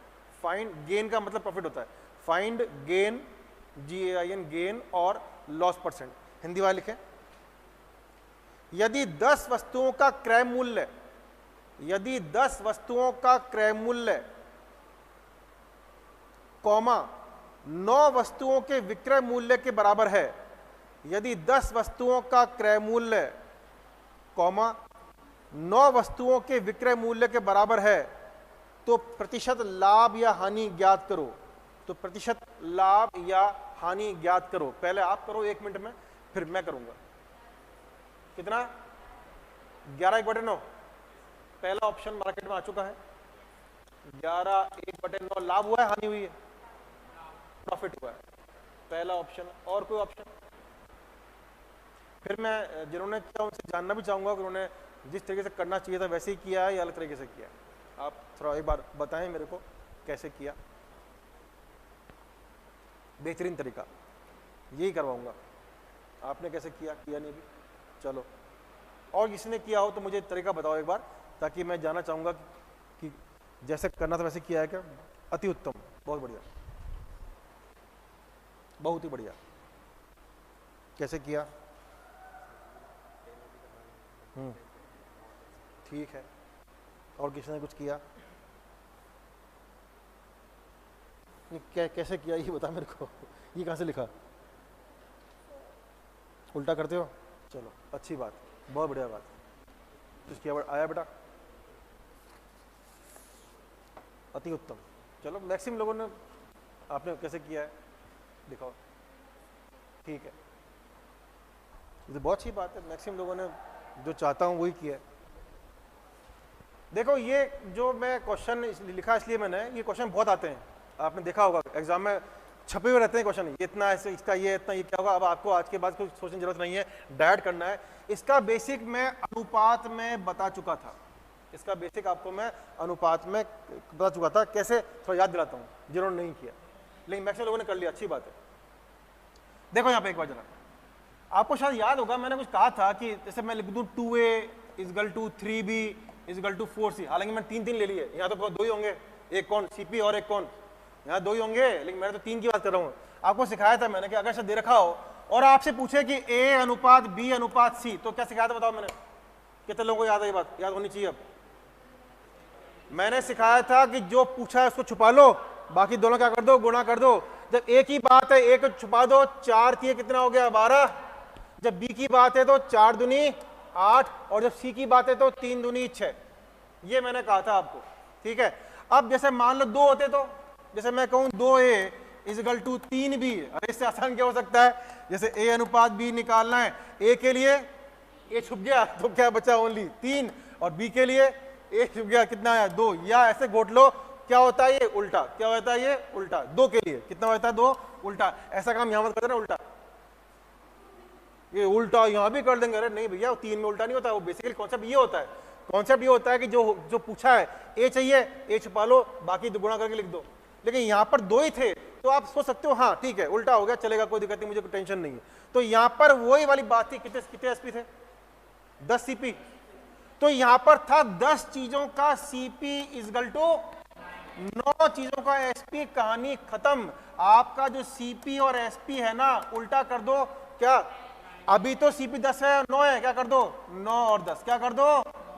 Find gain का मतलब profit होता है, find gain, GAIN, gain और loss percent. Hindi वाला लिखें. यदि 10 वस्तुओं का क्रय मूल्य, यदि 10 वस्तुओं का क्रय मूल्य, कॉमा, 9 वस्तुओं के विक्रय मूल्य के बराबर है, यदि 10 वस्तुओं का क्रय मूल्य, कॉमा, 9 वस्तुओं के विक्रय मूल्य के बराबर है, तो प्रतिशत लाभ या हानि ज्ञात करो. तो प्रतिशत लाभ या हानि ज्ञात करो. पहले आप करो 1 मिनट में, फिर मैं करूंगा. कितना? 11/9. पहला ऑप्शन मार्केट में आ चुका है. 11/9 लाभ हुआ है, हानि हुई है, प्रॉफिट हुआ है. पहला ऑप्शन. और कोई ऑप्शन? फिर मैं जिन्होंने किया उनसे जानना भी चाहूंगा कि उन्होंने जिस तरीके से करना चाहिए था वैसे ही किया है या अलग तरीके से किया है. आप थोड़ा एक बार बताएं मेरे को कैसे किया. बेहतरीन तरीका यही करवाऊंगा. आपने कैसे किया नहीं भी. चलो, और किसी ने किया हो तो मुझे तरीका बताओ एक बार, ताकि मैं जानना चाहूंगा कि जैसे करना था वैसे किया है क्या. अति उत्तम, बहुत बढ़िया, बहुत ही बढ़िया. कैसे किया? ठीक है. और किसी ने कुछ किया? कैसे किया ये बता मेरे को. ये कहां से लिखा? उल्टा करते हो? चलो, अच्छी बात, बहुत बढ़िया बात. कुछ किया आया बेटा? अति उत्तम. चलो, मैक्सिमम लोगों ने, आपने कैसे किया है दिखाओ. ठीक है, ये बहुत अच्छी बात है. मैक्सिमम लोगों ने जो चाहता हूं वही किया है. देखो, ये जो मैं क्वेश्चन लिखा इसलिए मैंने, ये क्वेश्चन बहुत आते हैं, आपने देखा होगा एग्जाम में छपे हुए रहते हैं क्वेश्चन. ये इतना ऐसे, इसका ये इतना, ये क्या होगा. अब आपको आज के बाद कुछ सोचने की जरूरत नहीं है, डायरेक्ट करना है. इसका बेसिक मैं अनुपात में बता चुका था. इसका बेसिक आपको मैं अनुपात में बता चुका था. कैसे, थोड़ा याद दिलाता हूँ जिन्होंने नहीं किया, लेकिन मैक्सिमम लोगों ने कर लिया. अच्छी बात है. देखो यहाँ पे एक बार जरा, आपको शायद याद होगा मैंने कुछ कहा था कि जैसे मैं लिख दूं 2a = 3b = 4c. हालांकि मैंने 3 ले लिए. यहाँ तो 2 ही होंगे, एक कौन, CP और एक कौन, यहाँ 2 ही होंगे, लेकिन मैंने तो 3 की बात कर रहा हूँ. आपको सिखाया था मैंने कि अगर से दे रखा हो और आपसे पूछे कि A/B/C, तो क्या सिखाया था बताओ मैंने. कितने लोगों को याद है? ये बात याद होनी चाहिए. अब मैंने सिखाया था कि जो पूछा है उसको छुपा लो, बाकी दोनों क्या कर दो, गुणा कर दो. जब A की बात है, A को छुपा दो, 4 3 कितना हो गया, 12. जब B की बात है तो 4 दूनी 8, और जब C की बात है तो 3 दूनी 6. ये मैंने कहा था आपको. ठीक है. अब जैसे मान लो 2 होते तो, जैसे मैं कहूं 2A = 3B. अरे इससे आसान क्या हो सकता है. जैसे A/B निकालना है, A के लिए A छुप गया तो क्या बचा, ओनली 3, और B के लिए A छुप गया, कितना आया, 2. या ऐसे घोट लो, क्या होता है ये उल्टा, क्या होता है ये उल्टा. 2 के लिए कितना होता है, 2 उल्टा. ऐसा काम यहां मत करना उल्टा. ये उल्टा यहां भी कर देंगे. अरे नहीं भैया, 3 में उल्टा नहीं होता. वो बेसिकली कॉन्सेप्ट ये होता है. कॉन्सेप्ट ये होता है कि जो पूछा है A चाहिए, A छुपा लो, बाकी गुणा करके लिख दो. लेकिन यहाँ पर 2 ही थे तो आप सोच सकते हो हाँ ठीक है उल्टा हो गया, चलेगा, कोई दिक्कत नहीं, मुझे कोई टेंशन नहीं है. तो यहाँ पर वही वाली बात थी. कितने एसपी थे? 10 CP. तो यहाँ पर था 10 चीजों का CP = 9 चीजों का SP. कहानी खत्म. आपका जो CP और SP है ना, उल्टा कर दो. क्या अभी तो CP 10 है, 9 है, क्या कर दो, 9 और 10, क्या कर दो,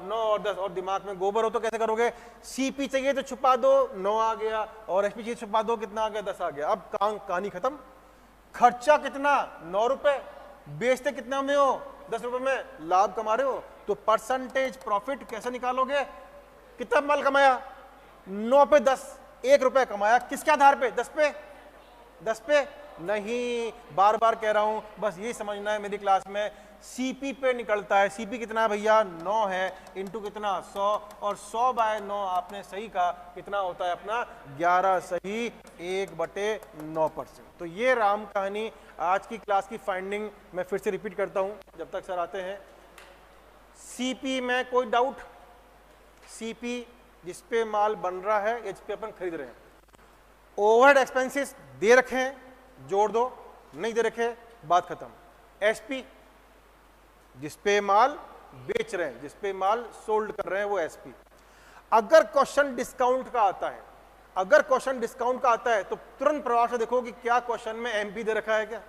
9 और 10. और दिमाग में गोबर हो तो कैसे करोगे. CP चाहिए तो छुपा दो, 9 आ गया, और SP चाहिए छुपा दो, कितना आ गया, 10 आ गया. अब कहानी खत्म. खर्चा कितना, 9 रुपए. बेचते कितना में हो, 10 रुपए में. लाभ कमा रहे हो तो परसेंटेज प्रॉफिट कैसे निकालोगे. कितना माल कमाया, 9 पे 10, 1 रुपए कमाया. किसके आधार पे, 10 पे नहीं. बार बार कह रहा हूं, बस यही समझना है. मेरी क्लास में CP पे निकलता है. CP कितना है भैया, 9 है, इंटू कितना, 100, और 100/9 आपने सही कहा, कितना होता है अपना 11. सही, 1/9%. तो ये राम कहानी आज की क्लास की फाइंडिंग. मैं फिर से रिपीट करता हूं जब तक सर आते हैं. CP में कोई डाउट. CP जिसपे माल बन रहा है, जिसपे अपन खरीद रहे हैं. ओवरहेड एक्सपेंसेस दे रखे हैं, जोड़ दो, नहीं दे रखे बात खत्म। एसपी जिस पे माल बेच रहे हैं, जिस पे माल सोल्ड कर रहे हैं, वो एसपी। अगर क्वेश्चन डिस्काउंट का आता है, अगर क्वेश्चन डिस्काउंट का आता है तो तुरंत प्रभाव से देखो कि क्या क्वेश्चन में एमपी दे रखा है, क्या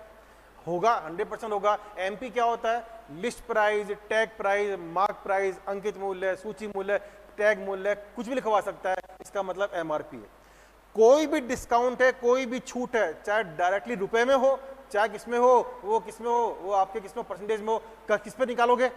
होगा, 100% होगा। एमपी क्या होता है? List price, tag price, mark price, अंकित मूल्य, सूची मूल्य, टैग मूल्य, कुछ भी लिखवा सकता है, इसका मतलब एमआरपी है। कोई भी डिस्काउंट है, कोई भी छूट है, चाहे डायरेक्टली रुपए में हो, चाहे किसमें हो, वो किसमें हो, वो आपके किसमें परसेंटेज में हो, किस पे निकालोगे?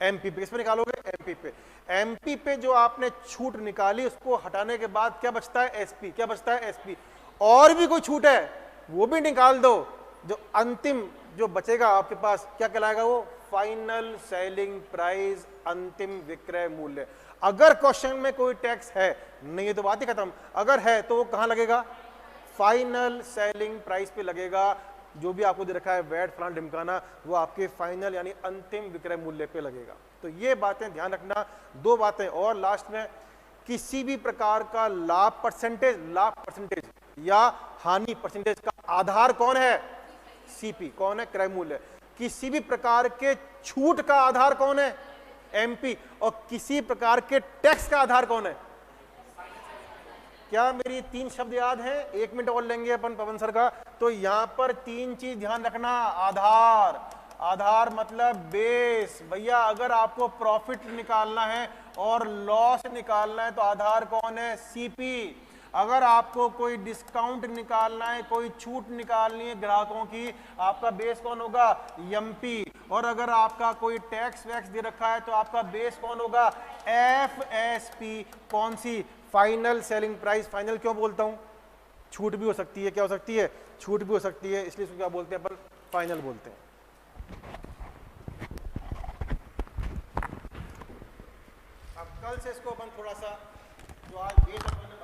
एमपी पे। किस पे निकालोगे? एमपी पे। एमपी पे जो आपने छूट निकाली उसको हटाने के बाद क्या बचता है? एसपी। क्या बचता है? एसपी। और भी कोई छूट है वो भी निकाल दो, जो अंतिम जो बचेगा आपके पास क्या कहलाएगा? वो फाइनल सेलिंग प्राइस, अंतिम विक्रय मूल्य। अगर क्वेश्चन में कोई टैक्स है, नहीं है तो बात ही खत्म। अगर है तो वो कहां लगेगा? फाइनल सेलिंग प्राइस पे लगेगा। जो भी आपको दे रखा है वैट फलाना ढिमकाना, वो आपके फाइनल यानी अंतिम विक्रय मूल्य पे लगेगा। तो ये बातें ध्यान रखना। दो बातें और लास्ट में, किसी भी प्रकार का लाभ परसेंटेज या हानि परसेंटेज का आधार कौन है? सीपी। कौन है? क्रय मूल्य। किसी भी प्रकार के छूट का आधार कौन है? एमपी। और किसी प्रकार के टैक्स का आधार कौन है? क्या मेरी 3 शब्द याद हैं? 1 मिनट और लेंगे अपन पवन सर का। तो यहां पर 3 चीज ध्यान रखना। आधार, आधार मतलब बेस। भैया अगर आपको प्रॉफिट निकालना है और लॉस निकालना है तो आधार कौन है? सीपी। अगर आपको कोई डिस्काउंट निकालना है, कोई छूट निकालनी है ग्राहकों की, आपका बेस कौन होगा? एमपी। और अगर आपका कोई टैक्स वैक्स दे रखा है तो आपका बेस कौन होगा? एफएसपी। कौन सी? Final selling price. फाइनल क्यों बोलता हूं? छूट भी हो सकती है। क्या हो सकती है? छूट भी हो सकती है, इसलिए इसको क्या बोलते हैं अपन? फाइनल बोलते हैं। अब कल से इसको अपन थोड़ा सा, जो आज बेस अपन ने